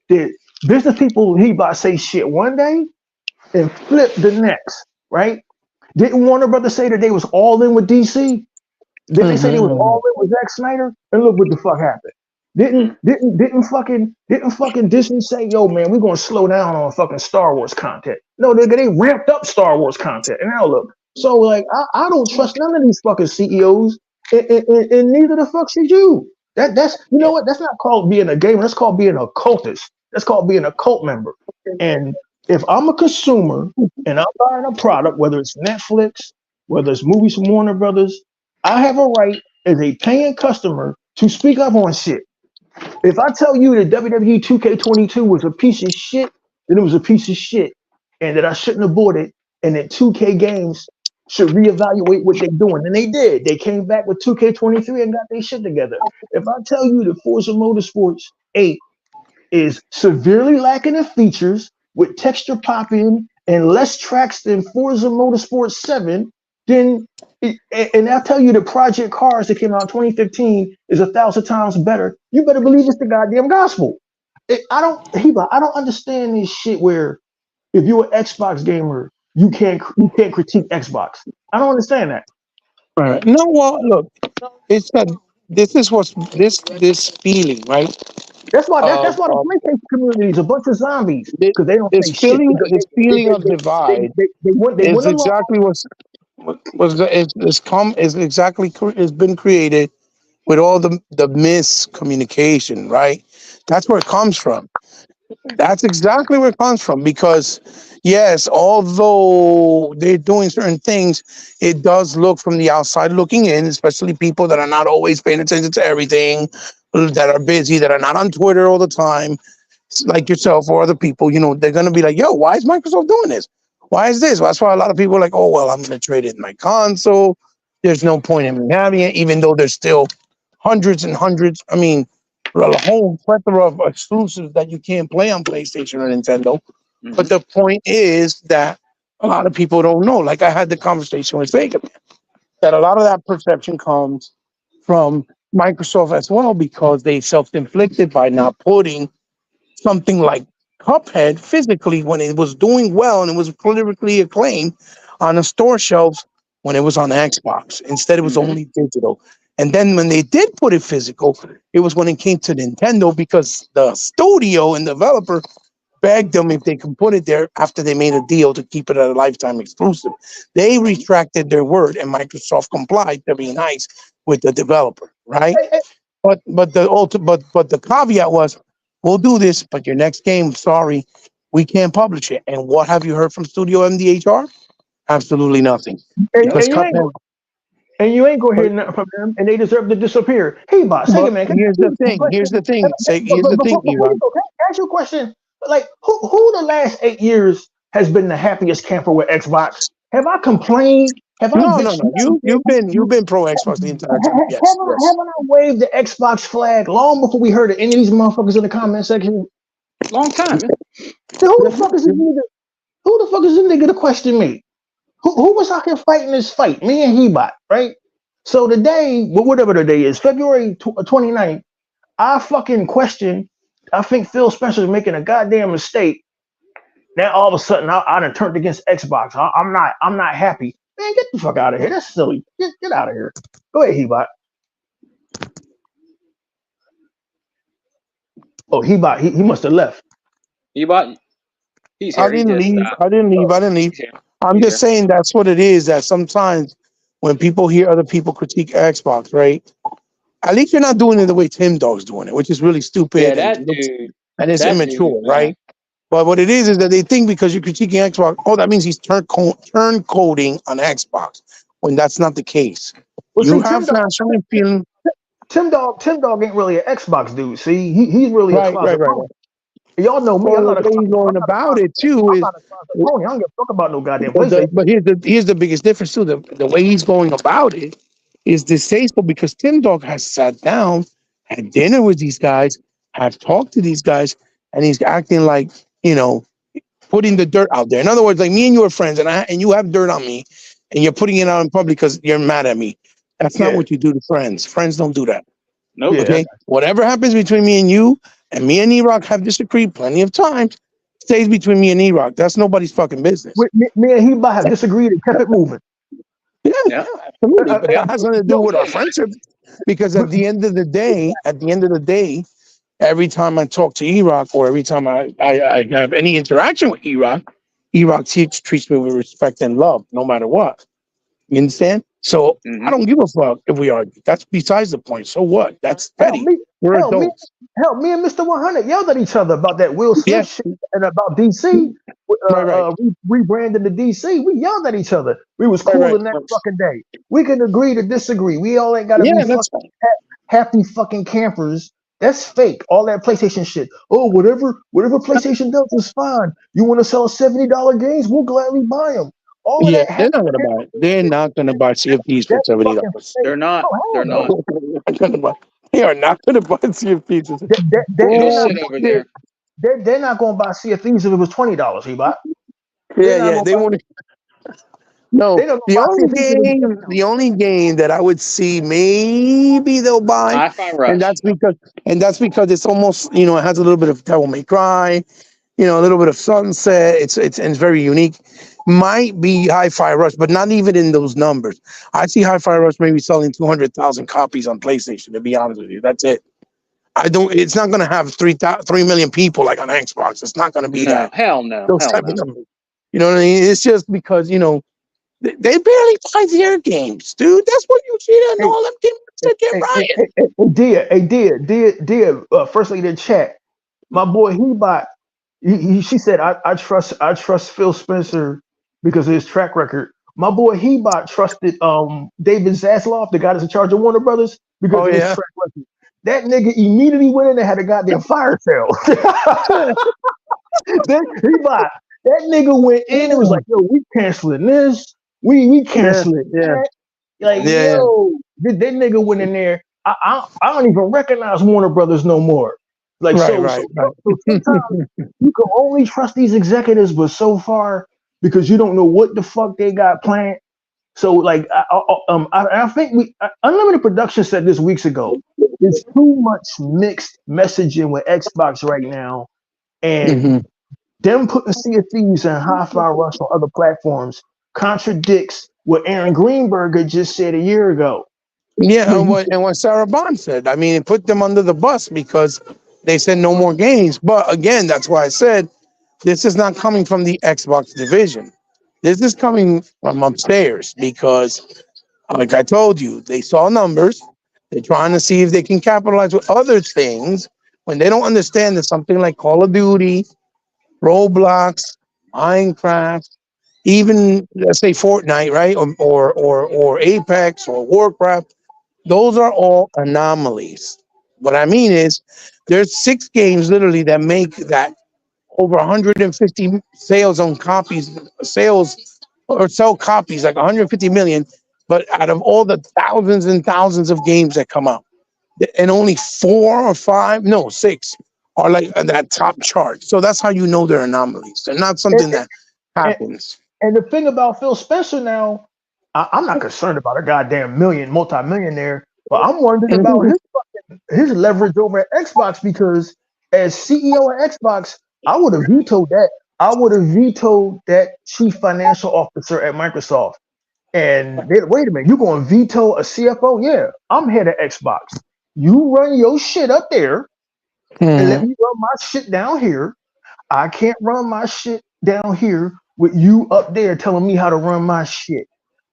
that business people he about say shit one day and flip the next. Right? Didn't Warner Brothers say that they was all in with DC? Didn't they say they was mhm. all in with Zack Snyder? And look what the fuck happened. Didn't fucking Disney say, yo, man, we're gonna slow down on fucking Star Wars content? No, nigga, they ramped up Star Wars content. And now look. So like I don't trust none of these fucking CEOs, and neither the fuck should you. That's you know what? That's not called being a gamer. That's called being a cultist. That's called being a cult member. And if I'm a consumer and I'm buying a product, whether it's Netflix, whether it's movies from Warner Brothers, I have a right as a paying customer to speak up on shit. If I tell you that WWE 2K22 was a piece of shit, then it was a piece of shit, and that I shouldn't have bought it, and that 2K Games should reevaluate what they're doing, and they did. They came back with 2K23 and got their shit together. If I tell you that Forza Motorsports 8 is severely lacking in features with texture popping and less tracks than Forza Motorsport 7, then and I'll tell you the Project Cars that came out in 2015 is 1,000 times better. You better believe it's the goddamn gospel. I don't understand this shit where if you're an Xbox gamer, you can't critique Xbox. I don't understand that. Right. No, well, look, it's that this is what's this feeling, right? That's Of why the PlayStation community is a bunch of zombies this, because they don't this say shit. feeling, this feeling of divide They is went along. exactly is exactly has been created with all the miscommunication, right? That's where it comes from. That's exactly where it comes from because, yes, although they're doing certain things, it does look from the outside looking in, especially people that are not always paying attention to everything, that are busy, that are not on Twitter all the time. idiots like yourself or other people, they're going to be like, yo, why is Microsoft doing this? Why is this? Well, that's why a lot of people are like, oh, well, I'm going to trade in my console. There's no point in me having it, even though there's still hundreds and hundreds. I mean, a whole plethora of exclusives that you can't play on PlayStation or Nintendo. Mhm. But the point is that a lot of people don't know. Like I had the conversation with Sega, that a lot of that perception comes from Microsoft as well, because they self-inflicted by not putting something like Cuphead physically when it was doing well and it was critically acclaimed on the store shelves when it was on Xbox. Instead, it was Mhm. only digital. And then when they did put it physical, it was when it came to Nintendo, because the studio and developer begged them if they could put it there after they made a deal to keep it a lifetime exclusive. They retracted their word and Microsoft complied to be nice with the developer, right? Hey, hey, But the caveat was, we'll do this, but your next game, sorry, we can't publish it. And what have you heard from Studio MDHR? Absolutely nothing. and, Because and you ain't Cuphead. and you ain't gonna hear nothing from them, and they deserve to disappear. Hey, boss, Sega But man, can I here's ask you the a thing. Here's question? the thing. Say, But, here's the thing, before you Iran. go, can I ask you a question? Like, who the last 8 years has been the happiest camper with Xbox? Have I complained? Have I No, no, bitched? no. You've been pro Xbox the entire time. Yes, yes. Haven't I waved the Xbox flag long before we heard of any of these motherfuckers in the comment section? Long time. Then who the fuck is this nigga? Who the fuck is this nigga to question me? Who was out here fighting this fight? Me and Hebot, right? So today, whatever the day is, February 29th, I fucking question. I think Phil Spencer is making a goddamn mistake. Now all of a sudden, I done turned against Xbox. I'm not happy. Man, get the fuck out of here. That's silly. Get out of here. Go ahead, Hebot. Oh, Hebot, he must have left. Ebot, he's I here. He didn't just leave. I didn't leave. Oh, I didn't leave. he's here. I'm He's just here. saying that's what it is. That sometimes when people hear other people critique Xbox, right? At least you're not doing it the way Tim Dog's doing it, which is really Yeah, stupid and it's that dude, immature, man. right? But what it is that they think because you're critiquing Xbox, oh, that means he's turn coding on Xbox, when that's not the case. well, You see, have national feeling, Tim Dog ain't really an Xbox dude. See, he's really a right, right, closet right, crony. right. Y'all know me. Well, the way he's going about it too I'm is, not a closet crony. I don't give a fuck about no goddamn but PlayStation. here's the biggest difference too. The way he's going about it is distasteful, because Tim Dog has sat down, had dinner with these guys, have talked to these guys, and he's acting like, you know, putting the dirt out there. In other words, like me and you are friends, and you have dirt on me, and you're putting it out in public because you're mad at me. That's not Yeah, what you do to friends. Friends don't do that. Nope. yeah. Okay. Whatever happens between me and me and E-Rock have disagreed plenty of times, stays between me and E-Rock. That's nobody's fucking business. Me and Heba have disagreed and kept it moving. Yeah, Yeah. absolutely. Uh, But Yeah. that has nothing to do yo, with our friendship. Because but, at the end of the day, every time I talk to E-Rock, or every time I have any interaction with E-Rock, E-Rock treats me with respect and love, no matter what. You understand? So I Hmm. don't give a fuck if we argue. That's besides the point. So what? That's hell, petty. We're hell, me, adults. me and Mr. 100 yelled at each other about that Will Yeah, Smith shit and about DC. right, right, Rebranding the DC. We yelled at each other. We was right, cool right. in that fucking day. We can agree to disagree. We all ain't gotta be Yeah, that's fucking fine. happy fucking campers. That's fake. All that PlayStation shit. Oh, whatever PlayStation does is fine. You want to sell $70 games? We'll gladly buy them. All of Yeah, that they're happy not gonna buy it. They're not gonna buy CFPs for that's fucking $70. fake. They're not. Oh hell They're no. not. They're not gonna buy. They are not gonna buy CFPs. It'll They're not Oh sit over shit! there. they're not going to buy Sea of Thieves if it was $20. He bought. They're Yeah, not yeah. going to They buy. want to. No, They're not going to buy Sea of Thieves if it was the $20. only game that I would see maybe they'll buy, Hi-Fi and Rush. that's because it's almost, it has a little bit of Devil May Cry, a little bit of Sunset. And it's very unique. Might be Hi-Fi Rush, but not even in those numbers. I see Hi-Fi Rush maybe selling 200,000 copies on PlayStation. To be honest with you, that's it. I don't. It's not going to have 3 million people like on Xbox. It's not going to be No. that. Hell no. Those Hell type of no. numbers. You know what I mean? It's just because they barely buy their games, dude. That's what you see in Hey, all them games that get riot. Dear, first lady in chat, my boy he bought. She said, I trust Phil Spencer because of his track record. My boy Hebot trusted David Zaslav, the guy that's in charge of Warner Brothers, because Oh of his yeah, track record. That nigga immediately went in and had a goddamn fire sale. That nigga went in and was like, yo, we canceling this. We Yeah, canceling yeah, that. Like, yeah, yeah. yo, that nigga went in there. I don't even recognize Warner Brothers no more. Like, Right, so so right, right. so sometimes you can only trust these executives, but so far because you don't know what the fuck they got planned. So like, I think Unlimited Production said this weeks ago. There's too much mixed messaging with Xbox right now, and Hmm. them putting Sea of Thieves and Hi-Fi Rush on other platforms contradicts what Aaron Greenberg had just said a year ago. Yeah, When and what Sarah Bond said, I mean, it put them under the bus because they said no more games. But again, that's why I said this is not coming from the Xbox division. This is coming from upstairs because, like I told you, they saw numbers. They're trying to see if they can capitalize with other things when they don't understand that something like Call of Duty, Roblox, Minecraft, even let's say Fortnite, right, or Apex or Warcraft, those are all anomalies. What I mean is, there's 6 games literally that make that over 150 sales on copies, sales or sell copies like 150 million. But out of all the thousands and thousands of games that come out, and only 4 or 5, no, 6 are like on that top chart. So that's how you know they're anomalies. They're not and, something that and, happens. and the thing about Phil Spencer now, I'm not concerned about a goddamn multi-millionaire, but I'm wondering about Mhm. his leverage over at Xbox because as CEO of Xbox, I would have vetoed that. I would have vetoed that chief financial officer at Microsoft. And they, wait a minute, you going to veto a CFO? Yeah, I'm head of Xbox. You run your shit up there and let Mhm. me run my shit down here. I can't run my shit down here with you up there telling me how to run my shit.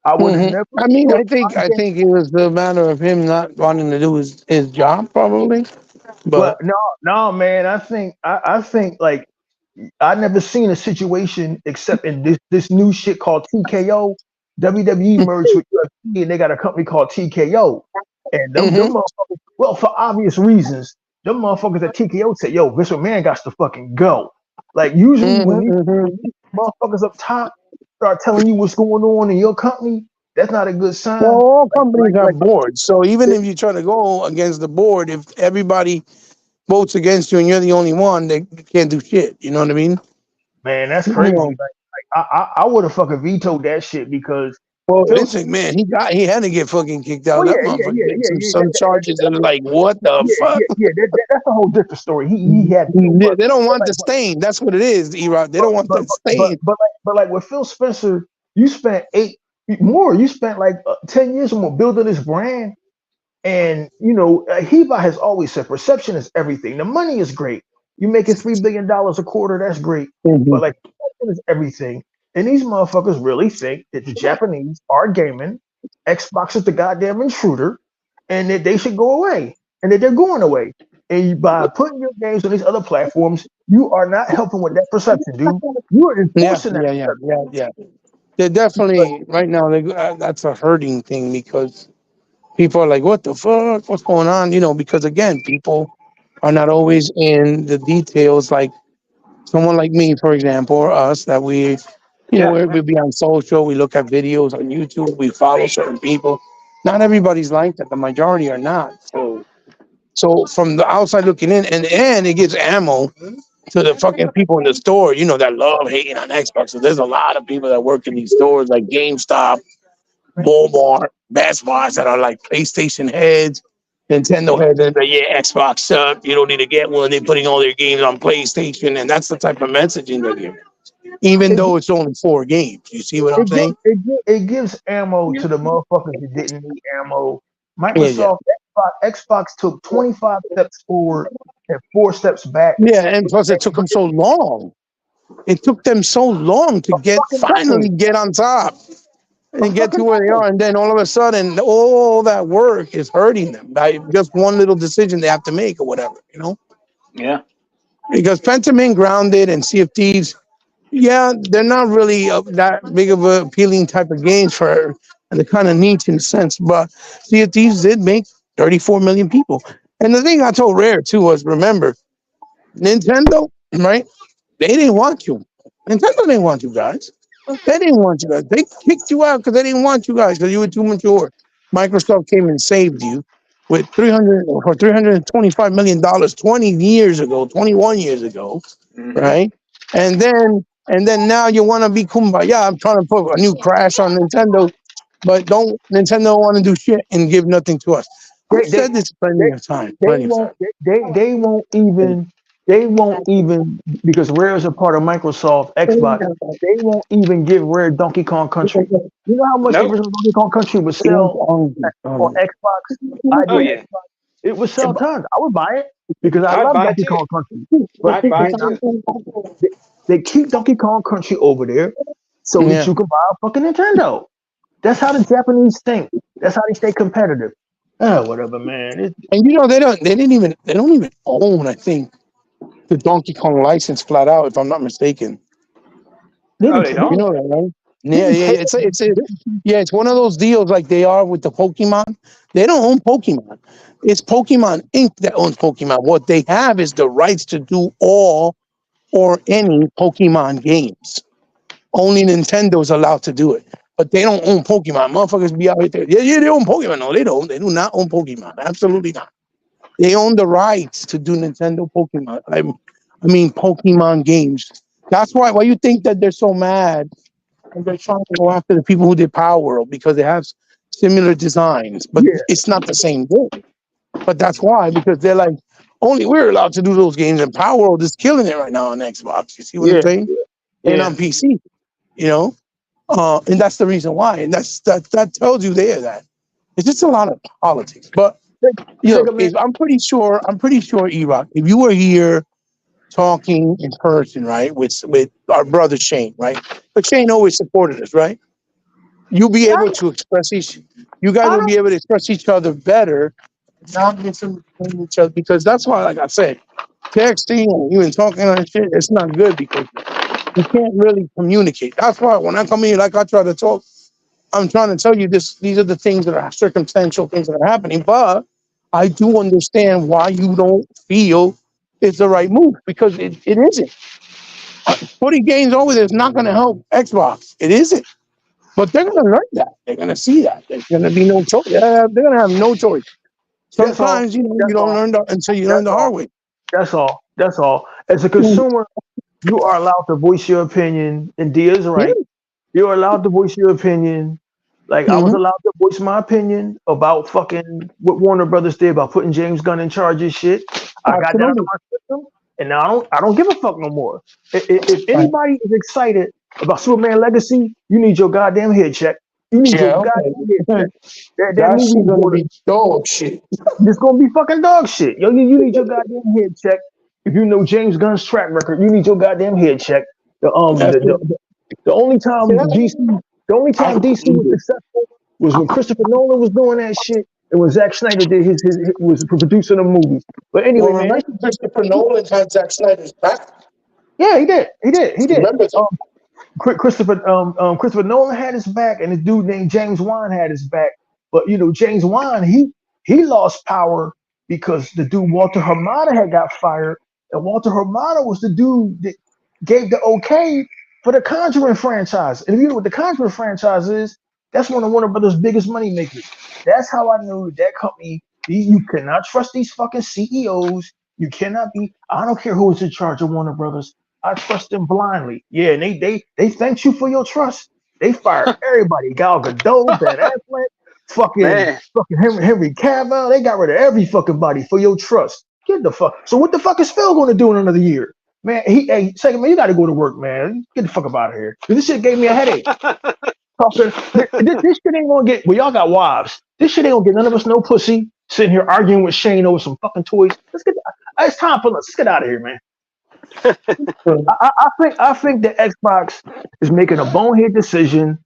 I would have Mhm. never I mean, put my I game. think it was a matter of him not wanting to do his job, probably. Well, But no, man. I think like I never seen a situation except in this new shit called TKO. WWE merged with UFC and they got a company called TKO. And them hmm motherfuckers, well, for obvious reasons, them motherfuckers at TKO said, yo, Vince McMahon got to fucking go. Like usually hmm when these motherfuckers up top start telling you what's going on in your company, that's not a good well, sign. all Like companies like have like boards. So even if you try to go against the board, if everybody votes against you and you're the only one, they can't do shit. You know what I mean? man, that's You crazy. know, I would have fucking vetoed that shit because well, Phil. listen, man, he had to get fucking kicked Oh out. That yeah, yeah, motherfucker yeah, gets yeah, yeah. some charges that are like, what the Yeah, fuck? yeah, yeah. That's a whole different story. He had to, Yeah, they don't but want like, the stain. That's what it is, Erock. They don't want that stain. like with Phil Spencer, you spent eight more. You spent like 10 years or more building this brand, and Heba has always said perception is everything. The money is great. You making $3 billion a quarter, that's great. Hmm. But like perception is everything. And these motherfuckers really think that the Japanese are gaming, Xbox is the goddamn intruder, and that they should go away. And that they're going away. And by putting your games on these other platforms, you are not helping with that perception, dude. You are Yeah, enforcing that yeah, yeah, perception. yeah, yeah. They're definitely right now. That's a hurting thing because people are like, "What the fuck? What's going on?" You know, because again, people are not always in the details. Like someone like me, for example, or us, that Yeah. we be on social, we look at videos on YouTube, we follow certain people. Not everybody's like that. The majority are not. So from the outside looking in, and it gives ammo to the fucking people in the store, that love hating on Xbox. So there's a lot of people that work in these stores like GameStop, Walmart, Best Buys that are like PlayStation heads, Nintendo heads, and they're like, yeah, Xbox suck. You don't need to get one. They're putting all their games on PlayStation, and that's the type of messaging they're giving. Even It, though it's only 4 games, you see what I'm saying? it gives ammo to the motherfuckers that didn't need ammo. Yeah, yeah, Microsoft Xbox took 25 steps forward and 4 steps back. yeah. And plus, it took them so long. It took them so long to A fucking finally decade. get on top A and get to fucking where they decade. are. And then all of a sudden, all that work is hurting them by just one little decision they have to make or whatever. Yeah. Because Pentiment Grounded and Sea of Thieves, yeah, they're not really that big of a appealing type of games for the kind of niche in a sense. But Sea of Thieves did make 34 million people. And the thing I told Rare too was, remember, Nintendo, right? They didn't want you. Nintendo didn't want you guys. They didn't want you guys. They kicked you out because they didn't want you guys because you were too mature. Microsoft came and saved you with $325 million 20 years ago, 21 years ago, right? And then now you want to be kumbaya. I'm trying to put a new crash on Nintendo, but Nintendo want to do shit and give nothing to us. They I've they said this plenty of times. they Plenty of won't times. they won't even because Rare is a part of Microsoft Xbox. They won't even give Rare Donkey Kong Country. You know how much the Nope. original Donkey Kong Country would sell on Xbox, Oh ID yeah. Xbox? It would sell tons. I would buy it because I I'd love buy it Donkey too. Kong Country. But I'd buy it too. they keep Donkey Kong Country over there so that Yeah. you can buy a fucking Nintendo. That's how the Japanese think. That's how they stay competitive. Oh, whatever, man. And they don't even own, I think, the Donkey Kong license flat out, if I'm not mistaken. They Oh, didn't, they they You don't. didn't, know that, right? they Yeah, didn't yeah. care. It's one of those deals like they are with the Pokemon. They don't own Pokemon. It's Pokemon Inc. that owns Pokemon. What they have is the rights to do all or any Pokemon games. Only Nintendo's allowed to do it. But they don't own Pokemon. Motherfuckers be out there. Yeah, they own Pokemon. No, they don't. They do not own Pokemon. Absolutely not. They own the rights to do Nintendo Pokemon. I mean Pokemon games. That's why you think that they're so mad and they're trying to go after the people who did Power World because they have similar designs, but Yeah, it's not the same thing. But that's why, because they're like, only we're allowed to do those games, and Power World is killing it right now on Xbox. You see what I'm yeah, saying? And yeah. on PC, you know, and that's the reason why. And that tells you there that it's just a lot of politics. But Sega Man, I'm pretty sure, Erock, if you were here talking in person, right, with our brother Shane, right? But Shane always supported us, right? You'll be I, able to express you guys I will don't. be able to express each other better, not misunderstanding each other. Because that's why, like I said, texting and even talking on shit, it's not good because you can't really communicate. That's why when I come here, like I try to talk, I'm trying to tell you these are the things that are circumstantial things that are happening, but I do understand why you don't feel it's the right move because it isn't. Putting games over there is not going to help Xbox. It isn't. But they're going to learn that. They're going to see that. There's going to be no choice. They're going to have no choice. That's all. Sometimes, you That's don't all. learn until you learn That's the all. hard way. That's all. That's all. As a consumer, you are allowed to voice your opinion, and Dia is Yeah. right. You're allowed to voice your opinion. Like I was Mm-hmm. allowed to voice my opinion about fucking what Warner Brothers did about putting James Gunn in charge of shit. I got that out of Absolutely. my system, and now I don't give a fuck no more. If Right. anybody is excited about Superman Legacy, you need your goddamn head check. You need your Yeah. goddamn head Okay. check. That That movie shit's is going to going be dog shit. it's gonna be fucking dog shit. Yo, you need your goddamn head check. If you know James Gunn's track record, you need your goddamn head check. The um the, Absolutely. the, the only time DC the only I time DC believe was it. successful was when Christopher Nolan was doing that shit and when Zack Snyder did his was producing the movies. But Well, anyway, man, remember, Christopher Nolan had Zack Snyder's back. yeah, he did. Remember that. Christopher Nolan had his back, and this dude named James Wan had his back. But James Wan he lost power because the dude Walter Hamada had got fired, and Walter Hamada was the dude that gave the okay for the Conjuring franchise. And if you know what the Conjuring franchise is, that's one of Warner Brothers' biggest money makers. That's how I knew that company. You cannot trust these fucking CEOs. You cannot be. I don't care who is in charge of Warner Brothers. I trust them blindly. Yeah, and they thanked you for your trust. They fired everybody. Gal Gadot, Ben Affleck, fucking Man. fucking Henry Cavill. They got rid of every fucking body for your trust. Get the fuck. So what the fuck is Phil going to do in another year? Man, second man, you got to go to work, man. Get the fuck up out of here. This shit gave me a headache. Talking, this shit ain't gonna get. Well, y'all got wives. This shit ain't gonna get none of us no pussy. Sitting here arguing with Shane over some fucking toys. Let's get. It's time for us. Let's get out of here, man. I think the Xbox is making a bonehead decision.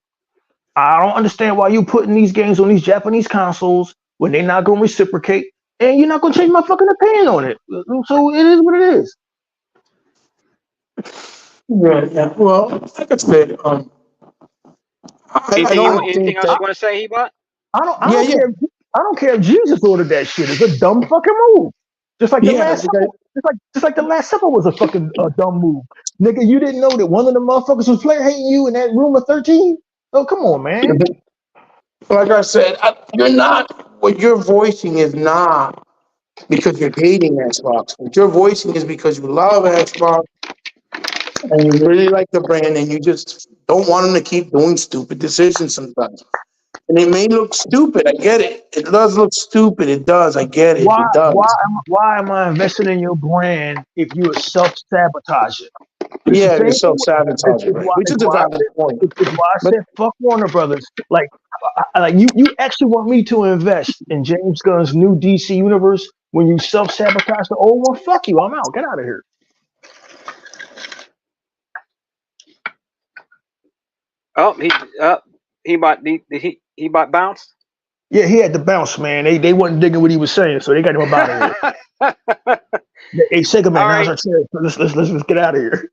I don't understand why you putting these games on these Japanese consoles when they're not going to reciprocate, and you're not going to change my fucking opinion on it. So it is what it is. Yeah, yeah. Well, like I said, I Anything don't anything think else that. you want to say, Hebot? I don't. I Yeah, don't yeah. care. I don't care if Jesus ordered that shit. It's a dumb fucking move. Just like the Yeah, last supper. Just like the last supper was a fucking dumb move. Nigga, you didn't know that one of the motherfuckers was player hating you in that room of 13? Oh, come on, man. like I said, you're not. What you're voicing is not because you're hating Xbox. What you're voicing is because you love Xbox and you really like the brand, and you just don't want them to keep doing stupid decisions sometimes. And it may look stupid. I get it. It does look stupid. It does. I get it. Why It why does. why am I investing in your brand if you are self-sabotaging? It's the Yeah, you're same thing. self sabotaging, right? Which is a valid point. It's why I But said fuck Warner Brothers. Like you actually want me to invest in James Gunn's new DC universe when you self-sabotage the old one? Fuck you. I'm out. Get out of here. Oh, he bought bounced. Yeah, he had to bounce, man. They wasn't digging what he was saying, so they got him up out of here. Hey, Sega man, All now's right. our chance. Let's get out of here.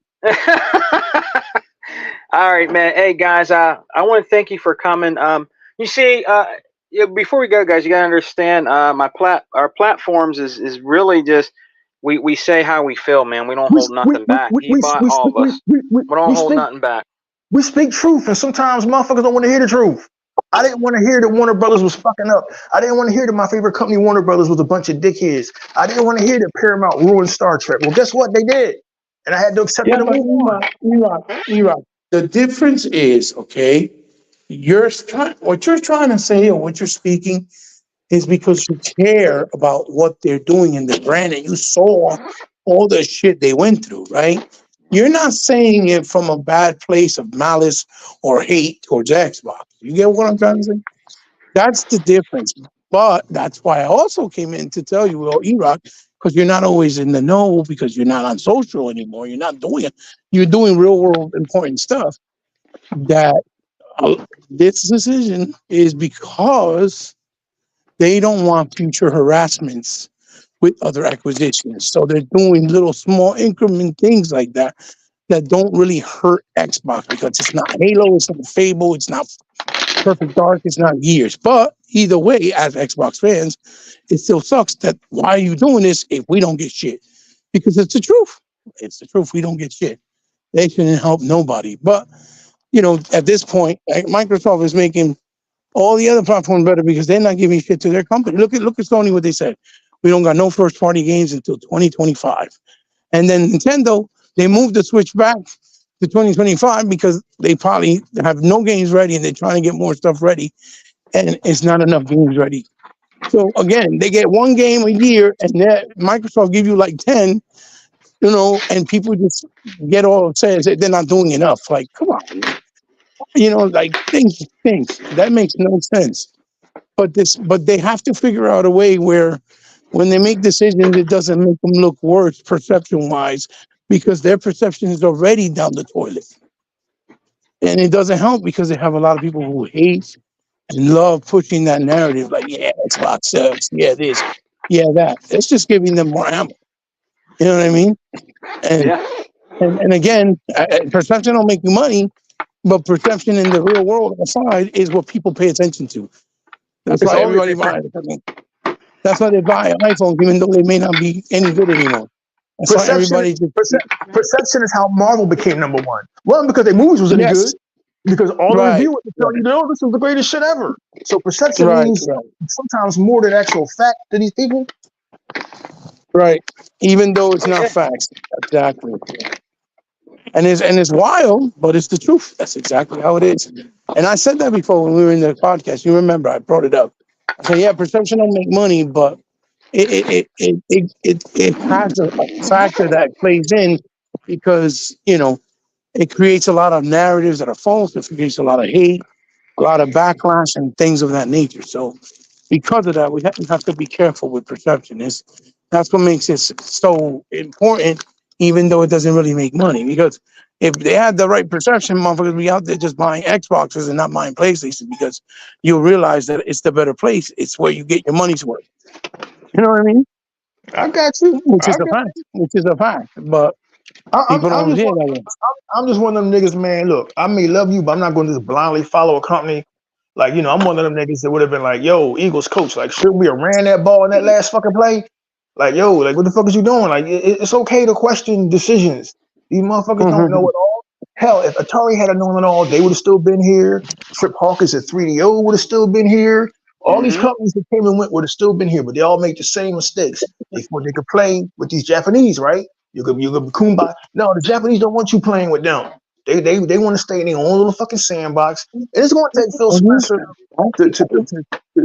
All right, man. Hey guys, I want to thank you for coming. You see, before we go, guys, you gotta understand, our platforms is really just we say how we feel, man. We don't We hold nothing back. He bought we all of us. We don't we hold speak nothing back. we speak truth, and sometimes motherfuckers don't want to hear the truth. I didn't want to hear that Warner Brothers was fucking up. I didn't want to hear that my favorite company, Warner Brothers, was a bunch of dickheads. I didn't want to hear that Paramount ruined Star Trek. Well, guess what? They did. And I had to accept it yeah, and but move on. Erock. The difference is, okay, what you're trying to say or what you're speaking is because you care about what they're doing in the brand and you saw all the shit they went through, right? You're not saying it from a bad place of malice or hate towards Xbox. You get what I'm trying to say? That's the difference. But that's why I also came in to tell you, well, Erock, because you're not always in the know because you're not on social anymore. You're not doing it. You're doing real world important stuff. That this decision is because they don't want future harassments with other acquisitions. So they're doing little small increment things like that that don't really hurt Xbox because it's not Halo, it's not Fable, it's not Perfect Dark, it's not Gears. But either way, as Xbox fans, it still sucks that why are you doing this if we don't get shit? Because it's the truth. It's the truth. We don't get shit. They shouldn't help nobody. But at this point, Microsoft is making all the other platforms better because they're not giving shit to their company. Look at Sony, what they said. We don't got no first party games until 2025. And then Nintendo, they moved the Switch back to 2025 because they probably have no games ready and they're trying to get more stuff ready. And it's not enough games ready. So again, they get one game a year and Microsoft give you like 10, and people just get all upset and say they're not doing enough. Like, come on, man. Like things. That makes no sense. But they have to figure out a way where when they make decisions, it doesn't make them look worse perception wise because their perception is already down the toilet. And it doesn't help because they have a lot of people who hate and love pushing that narrative, like, yeah, Xbox sucks, yeah, this, yeah, that. It's just giving them more ammo. You know what I mean? And Yeah. and again, perception don't make you money, but perception in the real world outside is what people pay attention to. That's It's why all everybody buys. That's why they buy iPhones, even though they may not be any good anymore. That's why perception. everybody just Perception is how Marvel became number one. Well, because their movies was any good. yes, Because all the right, reviewers tell you, no, this is the greatest shit ever. So perception right, means sometimes more than actual fact to these people. right. Even though it's not facts, exactly. And it's wild, but it's the truth. That's exactly how it is. And I said that before when we were in the podcast. You remember I brought it up. I said, yeah, perception don't make money, but it has a factor that plays in because it creates a lot of narratives that are false. It creates a lot of hate, a lot of backlash, and things of that nature. So because of that, we have to be careful with perception. That's what makes it so important, even though it doesn't really make money. Because if they had the right perception, motherfuckers would be out there just buying Xboxes and not buying PlayStation because you'll realize that it's the better place. It's where you get your money's worth. You know what I mean? I got you. Which is a fact. Which is a fact. But people I'm don't just hear one, that way. I'm just one of them niggas, man. Look, I may love you, but I'm not going to just blindly follow a company. Like, you know, I'm one of them niggas that would have been like, yo, Eagles coach, like, should we have ran that ball in that last fucking play? Like, yo, like, what the fuck is you doing? Like, it's okay to question decisions. These motherfuckers don't know it all. Hell, if Atari had known it all, they would have still been here. Trip Hawkins at 3DO would have still been here. All these companies that came and went would have still been here, but they all made the same mistakes. They thought they could play with these Japanese, right? You could kumbaya. No, the Japanese don't want you playing with them. They want to stay in their own little fucking sandbox. And it's going to take Phil Spencer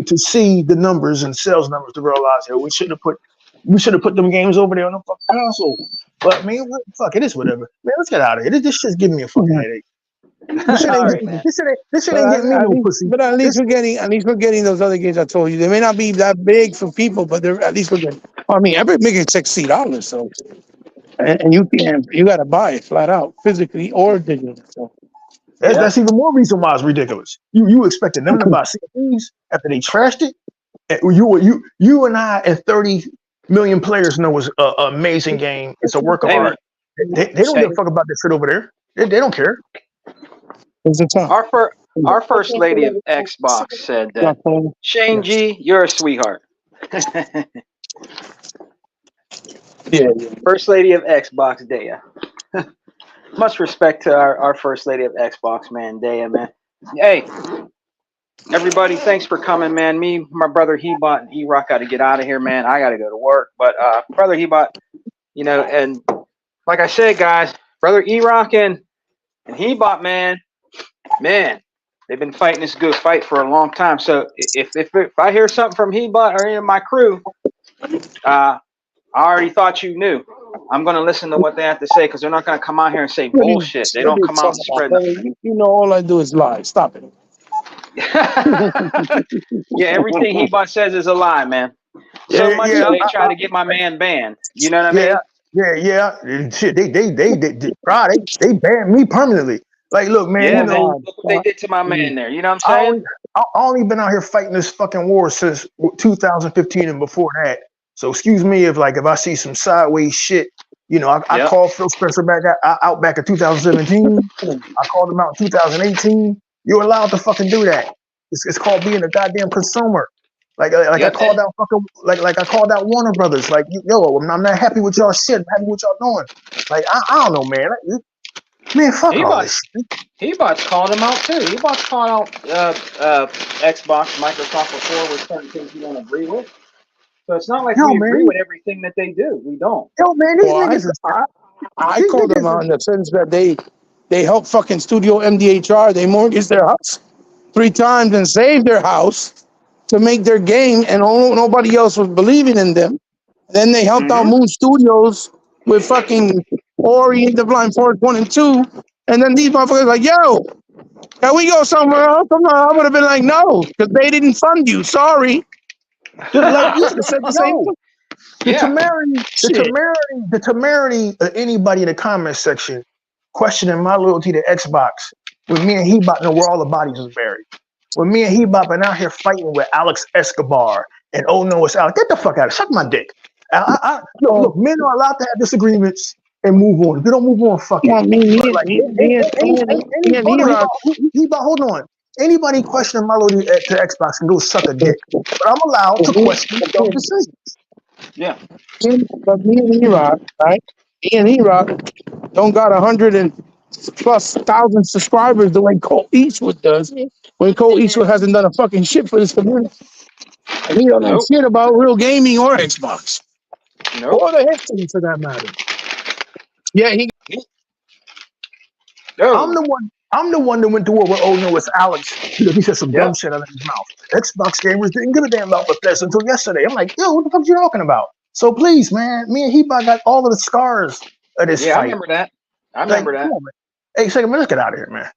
to see the numbers and sales numbers to realize that we should have put them games over there on the fucking console. But man, fuck it is whatever. Man, let's get out of here. This shit's giving me a fucking headache. This shit ain't getting me no pussy. But at least we're getting those other games I told you. They may not be that big for people, but they're at least we're getting. I mean, every making $60, so and you gotta buy it flat out, physically or digitally. So that's even more reason why it's ridiculous. You expected them to buy CDs after they trashed it? And you and I and 30 million players know it's an amazing game. It's a work of art. They don't give a fuck about that shit over there. They don't care. Our first lady of Xbox said that Shane G, you're a sweetheart. Yeah. First lady of Xbox, Daya. Much respect to our first lady of Xbox, man, Daya, man. Hey, everybody, thanks for coming, man. Me, my brother Hebot, and erock got to get out of here, man. I got to go to work. But brother Hebot, you know, and like I said, guys, brother erock and Hebot, man, they've been fighting this good fight for a long time. So if I hear something from Hebot or any of my crew, I already thought you knew. I'm going to listen to what they have to say because they're not going to come out here and say bullshit. They don't come out and spread nothing. You know, all I do is lie. Stop it. Yeah, everything Hebot says is a lie, man. So much so they try to get my man banned. You know what I mean? Yeah. Shit, they banned me permanently. Like, look, man, Yeah, you know, man, look what they did to my man there. You know what I'm saying? I only been out here fighting this fucking war since 2015 and before that. So excuse me if I see some sideways shit. You know, I called Phil Spencer back in 2017. I called him out in 2018. You're allowed to fucking do that. It's called being a goddamn consumer. I called out fucking like I called out Warner Brothers. Like, yo, I'm not happy with y'all shit. I'm happy with y'all doing. Like, I don't know, man. Man, fuck all this shit. Hebot's called him out too. Hebot's called out Xbox, Microsoft before with certain things you don't agree with. So it's not like we agree with everything that they do. We don't. Yo, man, these niggas. I called them out in the sense that they helped fucking Studio MDHR. They mortgaged their house 3 times and saved their house to make their game, and nobody else was believing in them. Then they helped out Moon Studios with fucking Ori and the Blind Forest 1 and 2. And then these motherfuckers like, yo, can we go somewhere else? I would have been like, no, because they didn't fund you. Sorry. Like, you said the same thing. The temerity of anybody in the comment section questioning my loyalty to Xbox when me and Hebot know where all the bodies is buried. When me and Hebot been out here fighting with Alex Escobar and oh no, it's Alex. Get the fuck out of it. Suck my dick. Look, men are allowed to have disagreements and move on. If they don't move on, fuck it. Hold on. Anybody questioning my loyalty to Xbox can go suck a dick. But I'm allowed to question those decisions. Yeah. But me and erock, right? Me and erock don't got 100+ thousand subscribers the way Cole Eastwood does. When Cole Eastwood hasn't done a fucking shit for this community. And he don't know shit about real gaming or Xbox. Or the history for that matter. Yeah, I'm the one that went to war with oh no, it's Alex because he said some dumb shit out of his mouth. Xbox gamers didn't give a damn about Bethesda until yesterday. I'm like, yo, what the fuck you talking about? So please, man, me and Hebot got all of the scars of this fight. I remember that. Come on, hey, second, man, let's get out of here, man.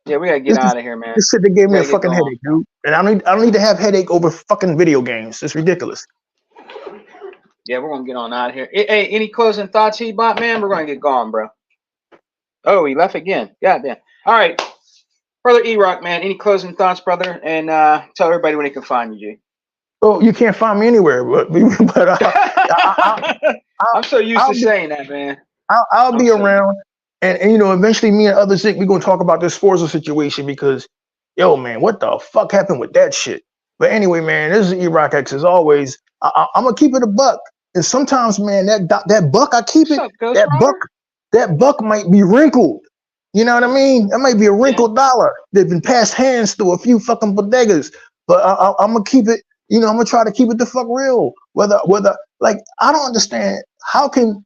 Yeah, we gotta get out of here, man. This shit that gave me a fucking headache, dude. And I don't need to have headache over fucking video games. It's ridiculous. Yeah, we're gonna get on out of here. Hey, any closing thoughts, Hebot, man? We're gonna get gone, bro. Oh, he left again. Goddamn. All right, brother erock, man. Any closing thoughts, brother? And tell everybody where they can find you, G. Oh, you can't find me anywhere, but I'm so used to saying that, man. I'll be around, and you know, eventually, me and other Zik, we're gonna talk about this Forza situation because yo, man, what the fuck happened with that shit? But anyway, man, this is erock X as always. I'm gonna keep it a buck, and sometimes, man, that buck I keep What's it. up, Ghost That buck might be wrinkled. You know what I mean? That might be a wrinkled dollar. They've been passed hands through a few fucking bodegas. But I'm gonna keep it. You know, I'm gonna try to keep it the fuck real. Whether like I don't understand how can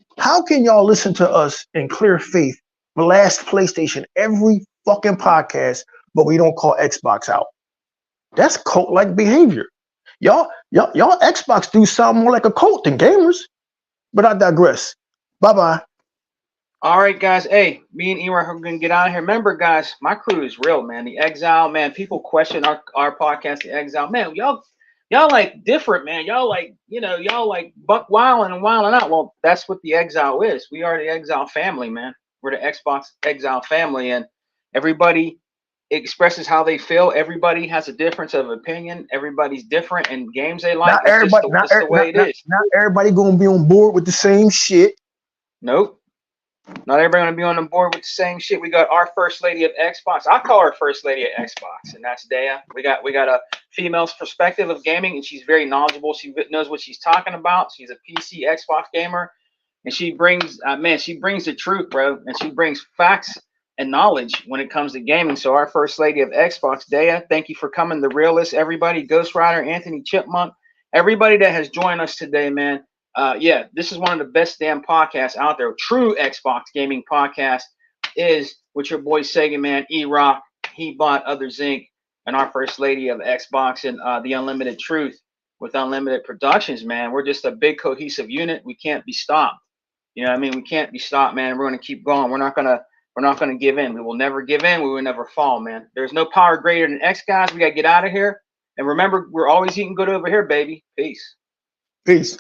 y'all listen to us in clear faith, blast PlayStation every fucking podcast, but we don't call Xbox out. That's cult-like behavior. Y'all Xbox do sound more like a cult than gamers. But I digress. Bye-bye. All right, guys. Hey, me and Erock are gonna get out of here. Remember, guys, my crew is real, man. The Exile, man. People question our podcast, The Exile, man. Y'all like different, man. Y'all like, y'all like buck wilding and wilding out. Well, that's what the Exile is. We are the Exile family, man. We're the Xbox Exile family, and everybody expresses how they feel. Everybody has a difference of opinion. Everybody's different, and games they like. It's the way it is. Not everybody gonna be on board with the same shit. Nope. Not everybody gonna be on the board with the same shit. We got our first lady of Xbox. I call her first lady of Xbox, and that's Dea. We got a female's perspective of gaming, and she's very knowledgeable. She knows what she's talking about. She's a PC Xbox gamer, and she brings she brings the truth, bro, and she brings facts and knowledge when it comes to gaming. So our first lady of Xbox, Dea, thank you for coming. The realist, everybody, Ghost Rider, Anthony Chipmunk, everybody that has joined us today, man. Yeah, this is one of the best damn podcasts out there. True Xbox gaming podcast is with your boy Sega Man, Erock, He Bought Others Inc., and our first lady of Xbox, and the Unlimited Truth with Unlimited Productions, man. We're just a big cohesive unit. We can't be stopped. You know what I mean? We can't be stopped, man. We're gonna keep going. We're not gonna give in. We will never give in. We will never fall, man. There's no power greater than X, guys. We gotta get out of here. And remember, we're always eating good over here, baby. Peace. Peace.